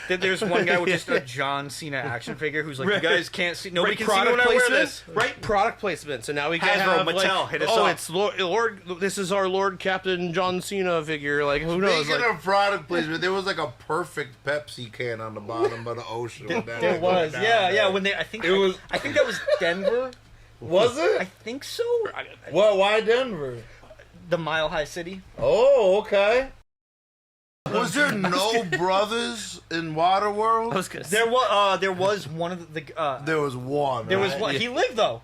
And, There's one guy with just a John Cena action figure who's like, Right. you guys can't see. Nobody Right, can see me when I wear this. Right, product placement. So now we can Hasbro, have Mattel, like, hit us oh, up. it's Lord. This is our Lord Captain John Cena figure. Like, who knows? Speaking Like, of product placement, there was like a perfect Pepsi can on the bottom of the ocean. with that There thing was, down yeah. there. When I think was- I think that was Denver. Was I it? think so. Well, why Denver? The Mile High City. Oh, okay. Was there no brothers in Waterworld? I was gonna say, There was one of the. There was one. There was right? one. He lived though.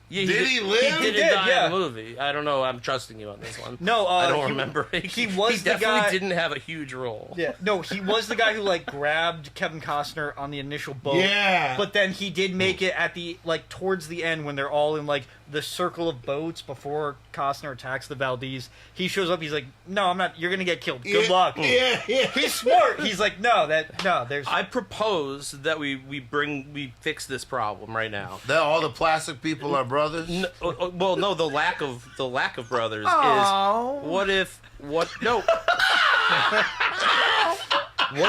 yeah, Did he live? He did, did die yeah. in the movie. I don't know. I'm trusting you on this one. No, I don't he- remember. he was He the definitely guy- didn't have a huge role. Yeah. No, he was the guy who like grabbed Kevin Costner on the initial boat. Yeah. But then he did make it at the towards the end when they're all in like the circle of boats before Costner attacks the Valdez. He shows up. He's like, "No, I'm not. You're gonna get killed. Good Yeah, luck." Yeah, yeah. He's smart. He's like, "No, there's." I propose that we fix this problem right now. That all the plastic people are brothers. Well, no, the lack of brothers Oh. is what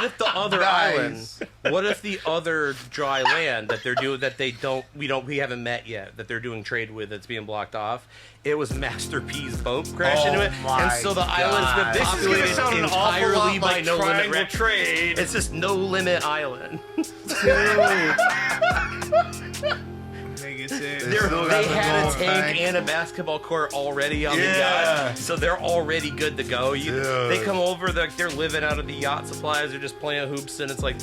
if the other Nice. island? What if the other dry land that they're doing that we haven't met yet that they're doing trade with that's being blocked off? It was Master P's boat crashed into it, my and so the island's God. been This is gonna populated sound an awful entirely lot by like no limit Triangle Trade. It's just no limit island. Still got They the had a gold tank tank. and a basketball court already on the Yeah. yacht, so they're already good to go. Yeah. They come over, they're living out of the yacht supplies. They're just playing hoops, and it's like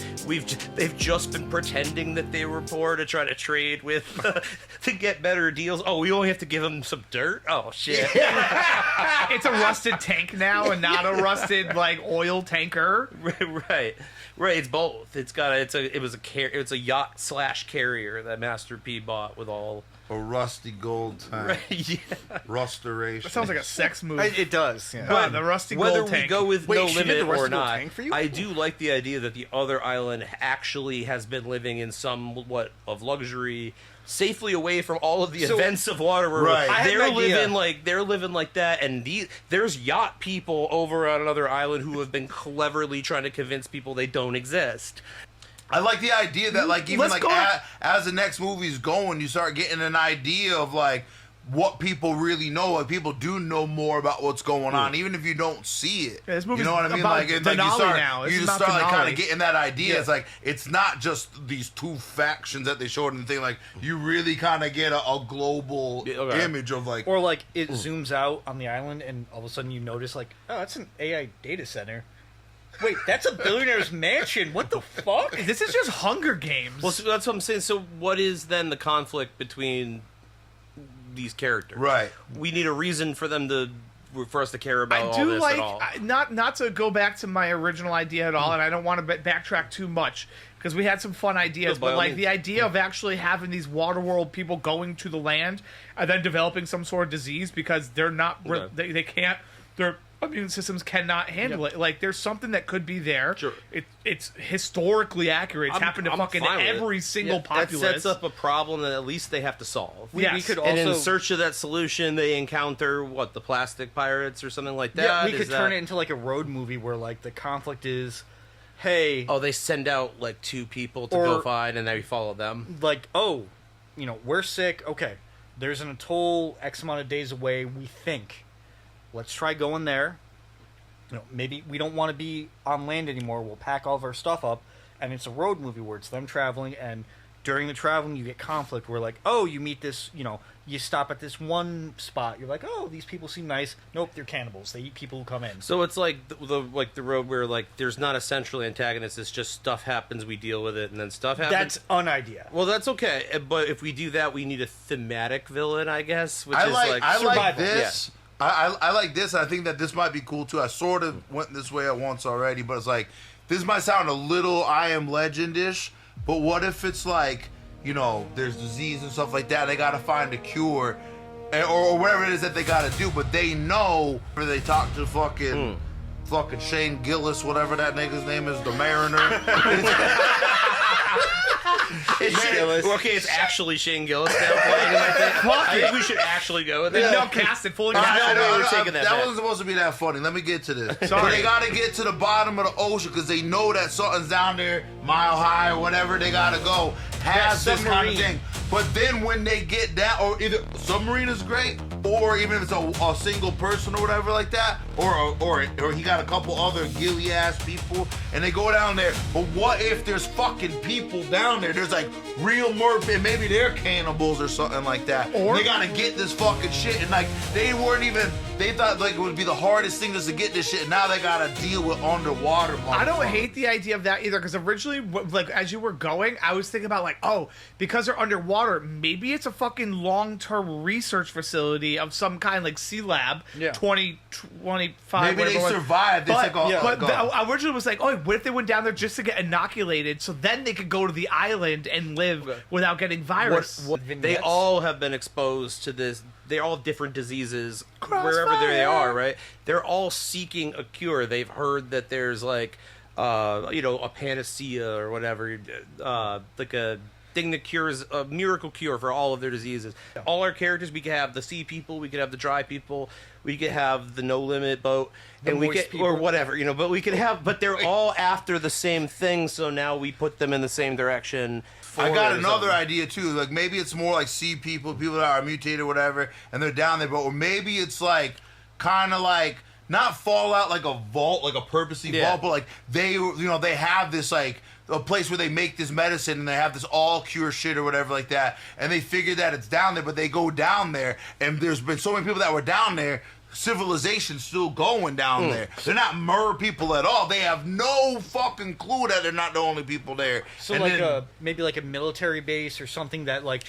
they've just been pretending that they were poor to try to trade with to get better deals. Oh, we only have to give them some dirt. Oh shit! It's a rusted tank now and not a rusted like oil tanker. right. It's both. It's a yacht / carrier that Master P bought with all. A rusty gold tank. Yeah. Restoration. That sounds like a sex move. It does. Yeah. But the rusty Whether gold we tank. go with Wait, no she did limit the rest or of the not, tank for you? I do like the idea that the other island actually has been living in somewhat of luxury, safely away from all of the So- events of Waterworld. Right. I had an idea. They're living like that, and there's yacht people over on another island who have been cleverly trying to convince people they don't exist. I like the idea that, like, even Let's like go- as the next movie's going, you start getting an idea of like what people really know. Like, people do know more about what's going on, even if you don't see it. Yeah, this you movie's know what I mean? about Like, Denali you just start like kind Denali. of getting that idea. Yeah. It's like, it's not just these two factions that they showed in the thing. Like, you really kind of get a global image of like, Or like it zooms out on the island, and all of a sudden you notice like, oh, that's an AI data center. Wait, that's a billionaire's mansion. What the fuck? This is just Hunger Games. Well, so that's what I'm saying. So what is then the conflict between these characters? right? We need a reason for us to care about I all do this like at all. not to go back to my original idea at all, and I don't want to backtrack too much because we had some fun ideas. No, by but all like means. the idea of actually having these Waterworld people going to the land and then developing some sort of disease because they're not Okay. they can't their immune systems cannot handle it. Like there's something that could be there. Sure. It's historically accurate. It's happened to fucking fine with it. every single That populace. sets up a problem that at least they have to solve. Yes. We could And in also search of that solution, they encounter the plastic pirates or something like that. yeah, we Is could that- turn it into like a road movie where like the conflict is, hey, Oh, they send out like 2 people to Or- go find, and then we follow them. like, oh, we're sick. Okay, there's an atoll X amount of days away. We think, let's try going there. Maybe we don't want to be on land anymore. We'll pack all of our stuff up, and it's a road movie where it's them traveling, and during the traveling you get conflict where like, oh, you meet this, you stop at this one spot. You're like, oh, these people seem nice. Nope, they're cannibals. They eat people who come in. So it's like the road where like there's not a central antagonist. It's just stuff happens, we deal with it, and then stuff happens. That's an idea. Well, that's okay. But if we do that, we need a thematic villain, I guess. Which I is like survival. this. I like this. I think that this might be cool too. I sort of went this way at once already, but it's like, this might sound a little I Am Legend-ish, but what if it's like, there's disease and stuff like that, they gotta find a cure, or whatever it is that they gotta do, but they know, or they talk to fucking Shane GILL-is, whatever that nigga's name is, the Mariner. Okay, it's actually Shane GILL-is now playing. I think we should actually go with it. No, cast it fully. No, Cast no, it. we're taking that That back. wasn't supposed to be that funny. Let me get to this. Sorry. They gotta get to the bottom of the ocean because they know that something's down there, mile high or whatever. They gotta go. Have this kind of thing. But then when they get down, or either submarine is great, or even if it's a single person or whatever like that, or he got a couple other gilly ass people, and they go down there. But what if there's fucking people down there? There's like real merfolk, maybe they're cannibals or something like that. Or they gotta get this fucking shit, and like they weren't even. They thought like it would be the hardest thing just to get this shit. And now they gotta deal with underwater. I don't motherfuckers. hate the idea of that either because originally, like as you were going, I was thinking about like, oh, because they're underwater, maybe it's a fucking long-term research facility of some kind, like Sea Lab, Yeah. 2025. Maybe they whatever it was. survived. It's But, like, I originally was like, oh, what if they went down there just to get inoculated, so then they could go to the island and live without getting virus? They all have been exposed to this. They all have different diseases Crossfire. wherever they are, right? They're all seeking a cure. They've heard that there's like, a panacea or whatever, like a thing that cures, a miracle cure for all of their diseases. All our characters, we could have the sea people, we could have the dry people, we could have the no limit boat, and we moist could, or people. whatever, but we could have, but they're all after the same thing, so now we put them in the same direction. I got forward or another something. idea too. Like maybe it's more like sea people that are mutated or whatever, and they're down there. But or maybe it's like kind of like not Fallout, like a vault, like a purposely vault, but like they have this like a place where they make this medicine and they have this all cure shit or whatever like that, and they figure that it's down there, but they go down there, and there's been so many people that were down there. Civilization's still going down there. They're not mer people at all. They have no fucking clue that they're not the only people there. So And like then- maybe like a military base or something that like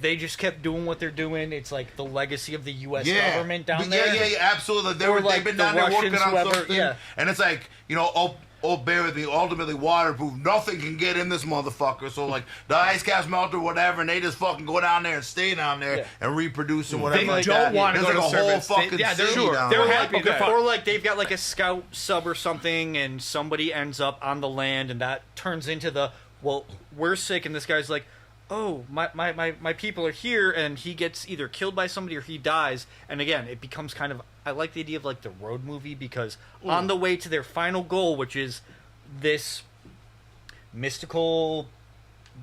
they just kept doing what they're doing. It's like the legacy of the U.S. government down there. Yeah, absolutely. Or They've like been the down there working Russians, on whoever, something, yeah. and it's like bear with me, ultimately waterproof. Nothing can get in this motherfucker. So like the ice caps melt or whatever, and they just fucking go down there and stay down there and reproduce and whatever. They like don't that. want to There's go like to a whole service. fucking They're city sure. down They're there. happy. Okay. They're fine. Or like they've got like a scout sub or something, and somebody ends up on the land, and that turns into we're sick, and this guy's like, oh, my people are here, and he gets either killed by somebody or he dies, and again, it becomes kind of, I like the idea of like the road movie, because on the way to their final goal, which is this mystical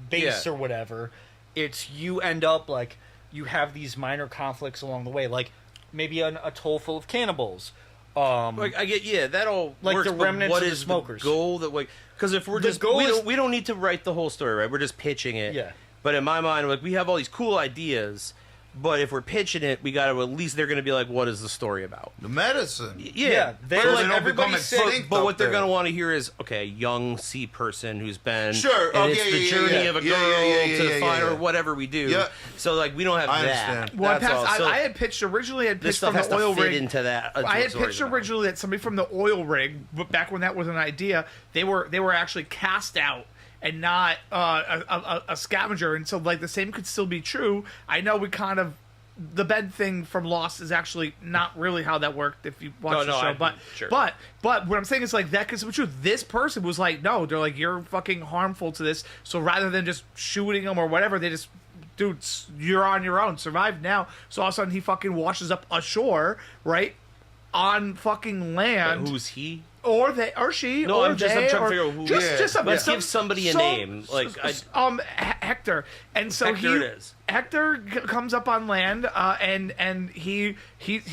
base or whatever, it's you end up like you have these minor conflicts along the way, like maybe an atoll full of cannibals. Like I get, that all like works, the but remnants what of the is smokers. the goal that because if we're just we don't need to write the whole story, right? We're just pitching it. Yeah. But in my mind, like we have all these cool ideas, but if we're pitching it, we got to at least they're going to be like, what is the story about? The medicine. Yeah, they So like they don't become everybody's sick. extinct. But what up they're there. going to want to hear is, okay, a young sea person who's been Sure, and okay, it's the yeah, journey yeah, of a yeah, girl yeah, to find yeah. or whatever we do. Yeah. So like we don't have I that. understand. Well, That's all. So I had pitched originally. I had this pitched stuff from has the to oil fit rig. into that. I had pitched originally that somebody from the oil rig, but back when that was an idea, they were actually cast out and not a scavenger, and so like the same could still be true. I know we kind of the bed thing from Lost is actually not really how that worked if you watch the show, sure. but what I'm saying is like that could be true. This person was like, no, they're like you're fucking harmful to this, so rather than just shooting them or whatever, they just. Dude, you're on your own. Survive now. So all of a sudden he fucking washes up ashore, right? On fucking land. Who's he? Or they, or she, No, or I'm trying to figure out who. Let's give somebody a name. Like Hector, and so Hector it is. Hector comes up on land, and he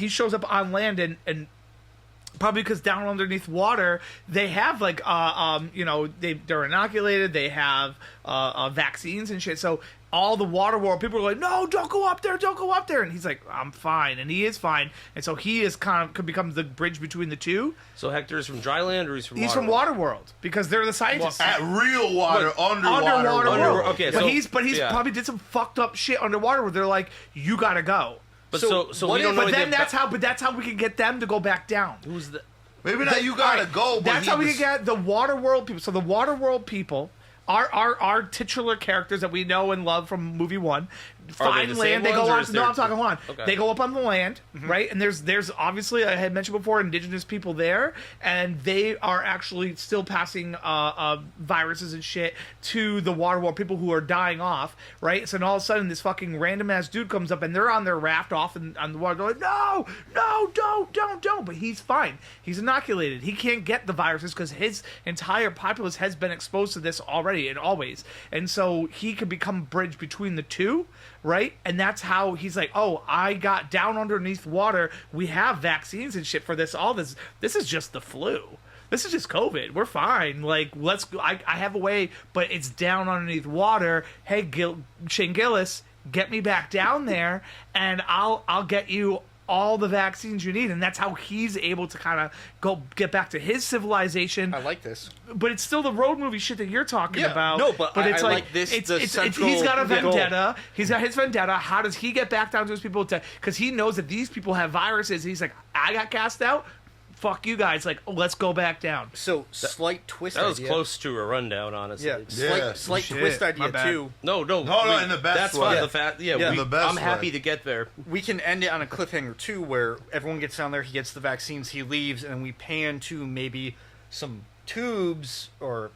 shows up on land, and probably because down underneath water they have like they're inoculated, they have vaccines and shit. So all the Waterworld people are like, no, don't go up there, and he's like, I'm fine, and he is fine, and so he is could become the bridge between the two. So Hector's from Dryland, or he's He's from Waterworld because they're the scientists. At real water, underwater. World. Okay, but so- he's yeah. probably did some fucked up shit underwater where they're like, you gotta go. But so we don't know. But then anything that's how we can get them to go back down. who's the Maybe not you gotta Alright, go, but that's how we was- can get the Waterworld people. So the Waterworld people are titular characters that we know and love from movie one. Find the same land. They ones, go or on. is No, there- I'm talking land. Okay. They go up on the land, right? And there's obviously, I had mentioned before, indigenous people there, and they are actually still passing viruses and shit to the Waterworld people who are dying off, right? So then all of a sudden, this fucking random ass dude comes up, and they're on their raft off on the water. They're like, no, don't. But he's fine. He's inoculated. He can't get the viruses because his entire populace has been exposed to this already and always. And so he can become a bridge between the two, right? And that's how he's like, oh, I got down underneath water. We have vaccines and shit for this. All this is just the flu. This is just COVID. We're fine. Like, let's go. I have a way, but it's down underneath water. Hey, Shane GILL-is, get me back down there, and I'll get you all the vaccines you need. And that's how he's able to kind of go get back to his civilization. I like this. But it's still the road movie shit that you're talking Yeah, about. no, but I it's like this, the central he's got a goal. vendetta. He's got his vendetta. How does he get back down to his people? Because he knows that these people have viruses. He's like, I got cast out. Fuck you guys. Like, let's go back down. So slight twist. That was idea. close to a rundown, honestly. Yeah, Yeah. slight Shit, twist my idea bad. too. No, No, in the best That's way. fine. Yeah. The fact, Yeah. In the best I'm happy way. to get there. We can end it on a cliffhanger too, where everyone gets down there, he gets the vaccines, he leaves, and we pan to maybe some tubes or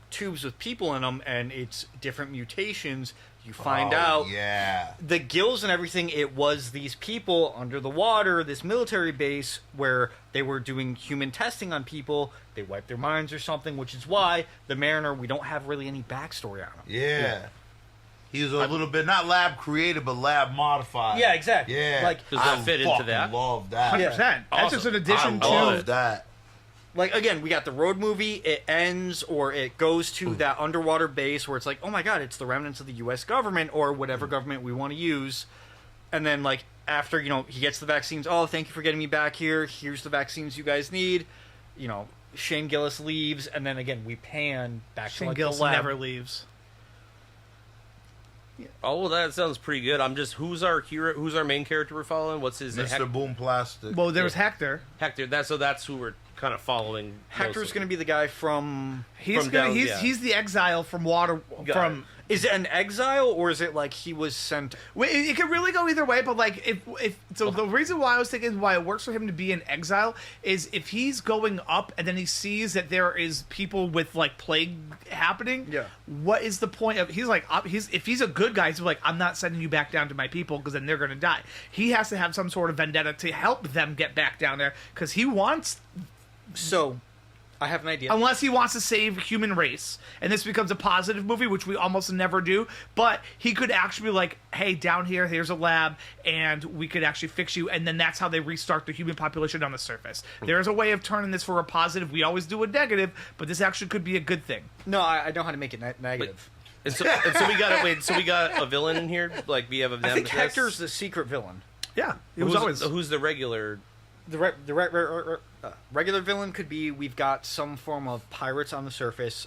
tubes with people in them, and it's different mutations. You find out Yeah. the gills and everything. It was these people under the water, this military base where they were doing human testing on people. They wiped their minds or something, which is why the Mariner, we don't have really any backstory on him. Yeah. He was a little bit not lab created, but lab modified. Yeah, exactly. Yeah. Like, Does that fit into fucking that? love that. 100%. That's Awesome. just an addition I to love that. Like, again, we got the road movie, it ends, or it goes to that underwater base where it's like, oh my god, it's the remnants of the U.S. government, or whatever government we want to use. And then, like, after, he gets the vaccines, oh, thank you for getting me back here, here's the vaccines you guys need. Shane GILL-is leaves, and then, again, we pan back to, Shane like, GILL-is the lab. never leaves. Oh, well, that sounds pretty good. Who's our hero? Who's our main character we're following? What's his Mr. Boom Plastic. Well, there was Hector. Hector. That's who we're kind of following. Hector's going to be the guy from... He's From gonna, down- he's yeah. he's the exile from water from. Is it an exile, or is it like he was sent... It could really go either way, but like if so, the reason why I was thinking why it works for him to be in exile is if he's going up and then he sees that there is people with like plague happening. Yeah. What is the point of? He's like if he's a good guy, he's like, I'm not sending you back down to my people because then they're gonna die. He has to have some sort of vendetta to help them get back down there because he wants. So, I have an idea. Unless he wants to save human race, and this becomes a positive movie, which we almost never do. But he could actually be like, "Hey, down here, here's a lab, and we could actually fix you." And then that's how they restart the human population on the surface. There is a way of turning this for a positive. We always do a negative, but this actually could be a good thing. No, I know how to make it negative. And so we got so we got a villain in here. Like we have a. I think Hector's the secret villain. Yeah, it was always. Who's the regular? Regular villain could be we've got some form of pirates on the surface.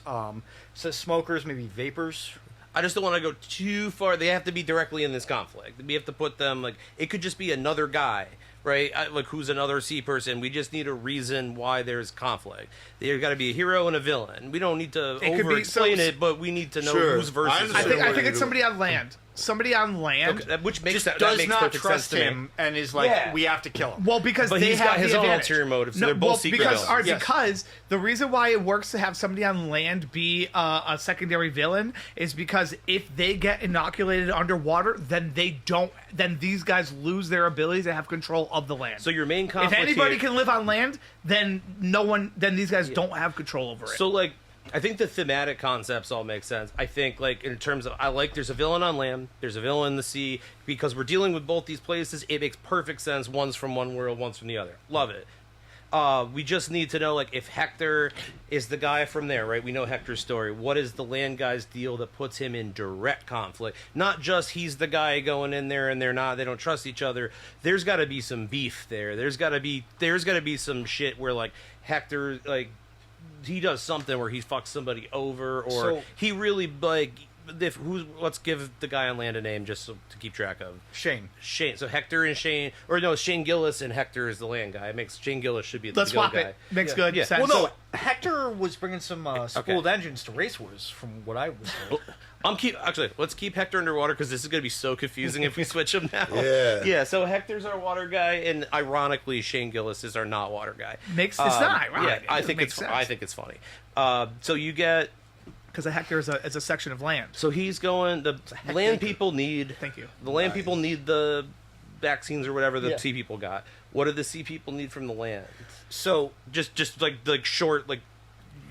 So smokers, maybe vapors. I just don't want to go too far. They have to be directly in this conflict. We have to put them like it could just be another guy, right? Like who's another sea person. We just need a reason why there's conflict. There's got to be a hero and a villain. We don't need to over-explain it, but we need to know who's versus. I think it's somebody on land. Somebody on land, okay, which makes just that does makes not perfect trust sense to him and is like, we have to kill him. Well, because but they he's have got his the own advantage. ulterior motive, so they're both secret villains. Because the reason why it works to have somebody on land be a secondary villain is because if they get inoculated underwater, then these guys lose their ability to have control of the land. So your main conflict if anybody here, can live on land, then then these guys don't have control over it. So like I think the thematic concepts all make sense. I think, like, in terms of, there's a villain on land, there's a villain in the sea, because we're dealing with both these places, it makes perfect sense. One's from one world, one's from the other. Love it. We just need to know, like, if Hector is the guy from there, right? We know Hector's story. What is the land guy's deal that puts him in direct conflict? Not just he's the guy going in there and they don't trust each other. There's got to be some beef there. There's got to be some shit where, like, Hector, like, he does something where he fucks somebody over, or he really, like, let's give the guy on land a name just to keep track of. Shane. So Hector and Shane, or no, Shane GILL-is and Hector is the land guy. It makes Shane GILL-is should be the Let's gill swap guy. it. Makes good sense. Well, no, Hector was bringing some spooled engines to Race Wars, from what I was told. Let's keep Hector underwater, because this is going to be so confusing if we switch him now. Yeah. So Hector's our water guy, and ironically, Shane GILL-is is our not water guy. It's not ironic. Yeah, I think it's funny. So you get, because a hectare is a section of land. so he's going. The land people need. Thank you. The land people need the vaccines or whatever the sea people got. What do the sea people need from the land? So just like short, like,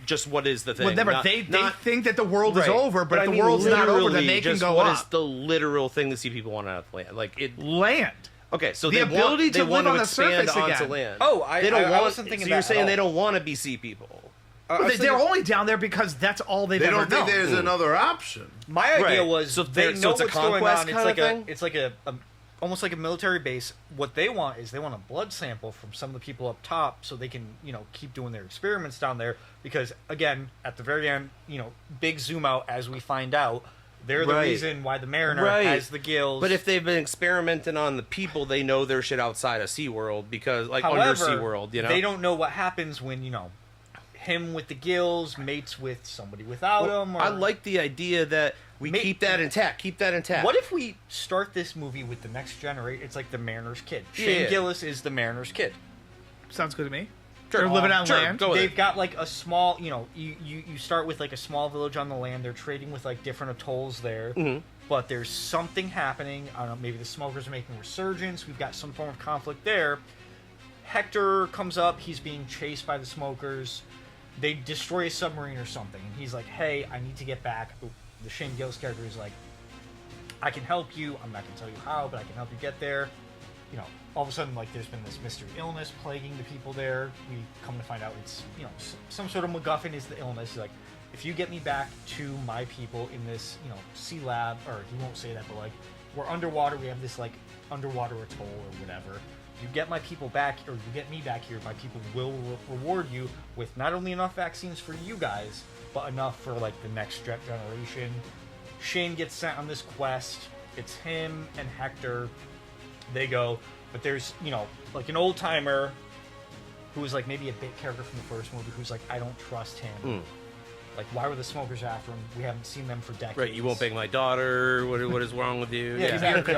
just what is the thing? Whatever. They think that the world is over, but if the world's not over, then they can go what up. is the literal thing the sea people want out of land? Like it. Land. Okay, so The they ability want, to they live want on to the expand surface onto again. land. Oh, I wasn't thinking so that you're saying at they all. don't want to be sea people? They're only down there because that's all they've They ever don't think known. there's another option. My idea Right. was So they so know it's a what's going conquest on. It's kind like of thing? it's like a almost like a military base. What they want is they want a blood sample from some of the people up top, so they can keep doing their experiments down there. Because again, at the very end, big zoom out as we find out. They're the Right. reason why the Mariner Right. has the gills. But if they've been experimenting on the people, they know their shit outside of SeaWorld, because, like, under However, SeaWorld, they don't know what happens when him with the gills mates with somebody without them. Or I like the idea that we keep that intact. Keep that intact. What if we start this movie with the next generation? It's like the Mariner's kid. Shane GILL-is is the Mariner's kid. Sounds good to me. Sure. They're living on Sure. land. Go with They've it. got like a small, you start with like a small village on the land. They're trading with like different atolls there. Mm-hmm. But there's something happening. I don't know, maybe the smokers are making a resurgence. We've got some form of conflict there. Hector comes up. He's being chased by the smokers. They destroy a submarine or something. And he's like, hey, I need to get back. The Shane GILL-is character is like, I can help you. I'm not going to tell you how, but I can help you get there. All of a sudden, like, there's been this mystery illness plaguing the people there. We come to find out it's, some sort of MacGuffin is the illness. He's like, if you get me back to my people in this, sea lab, or he won't say that, but, like, we're underwater. We have this, like, underwater atoll or whatever. You get my people back, or you get me back here, my people will reward you with not only enough vaccines for you guys, but enough for, like, the next generation. Shane gets sent on this quest. It's him and Hector. They go, but there's, like an old timer who is like maybe a bit character from the first movie who's like, I don't trust him. Like, why were the smokers after him? We haven't seen them for decades. Right, you won't bang my daughter. What is wrong with you? Yeah, exactly.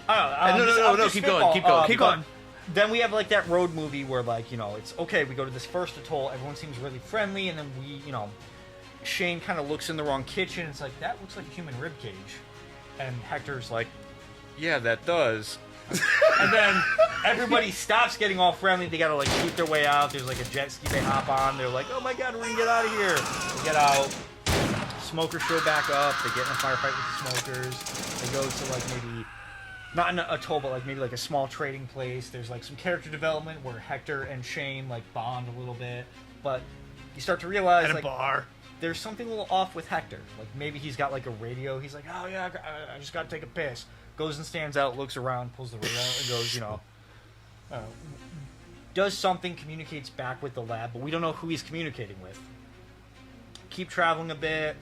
No, keep going. Then we have like that road movie where like, it's okay, we go to this first atoll, everyone seems really friendly, and then we, Shane kind of looks in the wrong kitchen, it's like, that looks like a human rib cage. And Hector's like, yeah, that does. And then everybody stops getting all friendly. They gotta like shoot their way out. There's like a jet ski they hop on. They're like, oh my god, we're gonna get out of here. They get out. Smokers show back up. They get in a firefight with the smokers. They go to like maybe, not in a toll, but like maybe like a small trading place. There's like some character development where Hector and Shane like bond a little bit. But you start to realize At a like bar. there's something a little off with Hector. Like maybe he's got like a radio. He's like, oh yeah, I just gotta take a piss. Goes and stands out, looks around, pulls the radio out, and goes, you know, does something, communicates back with the lab, but we don't know who he's communicating with. Keep traveling a bit.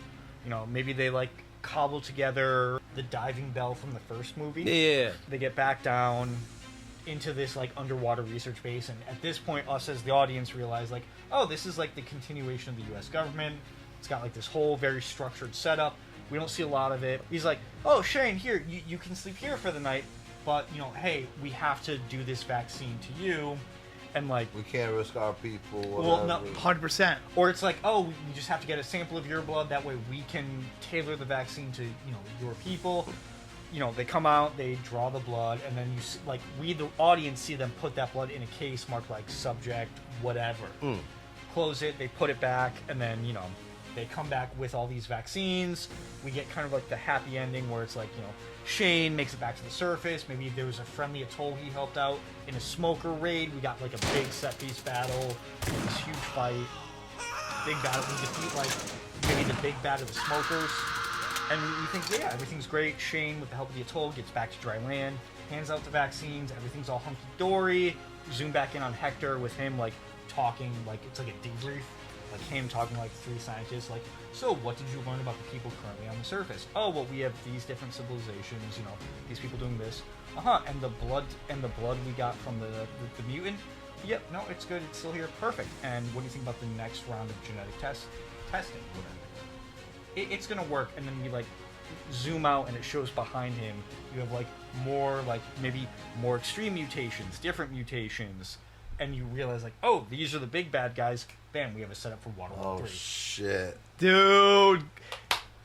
You know, maybe they like cobble together the diving bell from the first movie. Yeah. They get back down into this like underwater research base, and at this point, us as the audience realize like, oh, this is like the continuation of the U.S. government. It's got like this whole very structured setup. We don't see a lot of it. He's like, oh, Shane, here, you can sleep here for the night, but, you know, hey, we have to do this vaccine to you, and like... We can't risk our people. Well, no, 100%. Or it's like, oh, we just have to get a sample of your blood, that way we can tailor the vaccine to, you know, your people. You know, they come out, they draw the blood, and then you see, like, we, the audience, see them put that blood in a case marked, like, subject, whatever. Close it, they put it back, and then, you know... They come back with all these vaccines. We get kind of like the happy ending where it's like, you know, Shane makes it back to the surface. Maybe there was a friendly atoll he helped out in a smoker raid. We got like a big set piece battle, this huge fight, big battle. We defeat like maybe the big bad of the smokers, and we think, yeah, everything's great. Shane, with the help of the atoll, gets back to Dryland, hands out the vaccines. Everything's all hunky dory. Zoom back in on Hector with him like talking, like it's like a debrief. Like him talking like three scientists, like, so what did you learn about the people currently on the surface? Oh, well, we have these different civilizations, you know, these people doing this. And the blood we got from the mutant. Yep, no, it's good. It's still here. Perfect. And what do you think about the next round of genetic testing? It's gonna work. And then we like zoom out, and it shows behind him. You have like more, like maybe more extreme mutations, different mutations. And you realize, like, oh, these are the big bad guys. Bam, we have a setup for Waterworld 3. Oh, shit. Dude.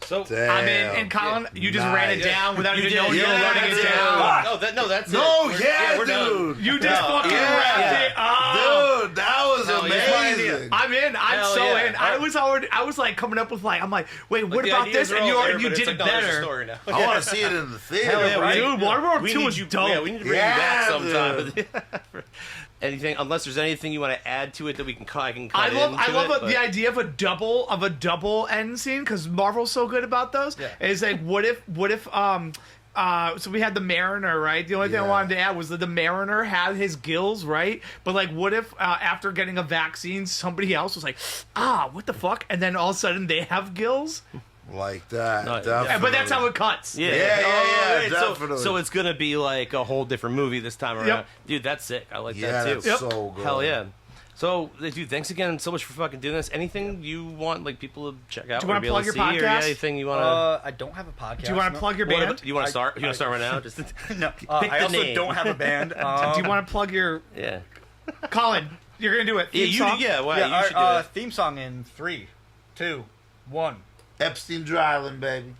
So, Damn. I'm in. And Colin, you just ran it down without You even did. knowing you were Yeah, running it dude. down. That's No, it. yeah, we're dude. done. You just fucking yeah. wrapped it up. Dude, that was Hell yeah. amazing. I'm in. I'm Hell so yeah. in. I was like coming up with like, I'm like, wait, what The about ideas this? are And all there, you but it's did like, it no, there's a better. story now. I want to see it in the theater. Hell yeah, right? Dude, Waterworld 2 was dope. Yeah, we need to bring you back Yeah, sometime. Anything, unless there's anything you want to add to it that we can cut. I love into the idea of a double end scene because Marvel's so good about those. Yeah. It's like what if so we had the Mariner, right? The only thing I Yeah. wanted to add was that the Mariner had his gills, right? But like what if after getting a vaccine somebody else was like, what the fuck? And then all of a sudden they have gills? Like that. No, definitely. But that's how it cuts. Yeah, Yeah, So- definitely. So it's gonna be like a whole different movie this time around. Yep. Dude, that's sick. I like Yeah, that too. that's so good. Hell yeah. So, dude, thanks again so much for fucking doing this. Anything you want, like, people to check out? Do you wanna or be able plug to your see, or podcast? anything you want I don't have a podcast. Do you want to plug your band? You want to start? You want to start right now? Just No, Pick I the also name. don't have a band. Do you want to plug your yeah. Colin? You're gonna do it. Yeah, Theme song? Wow, yeah, you should our do it. theme song in 3, 2, 1. Epstein Dryland, baby.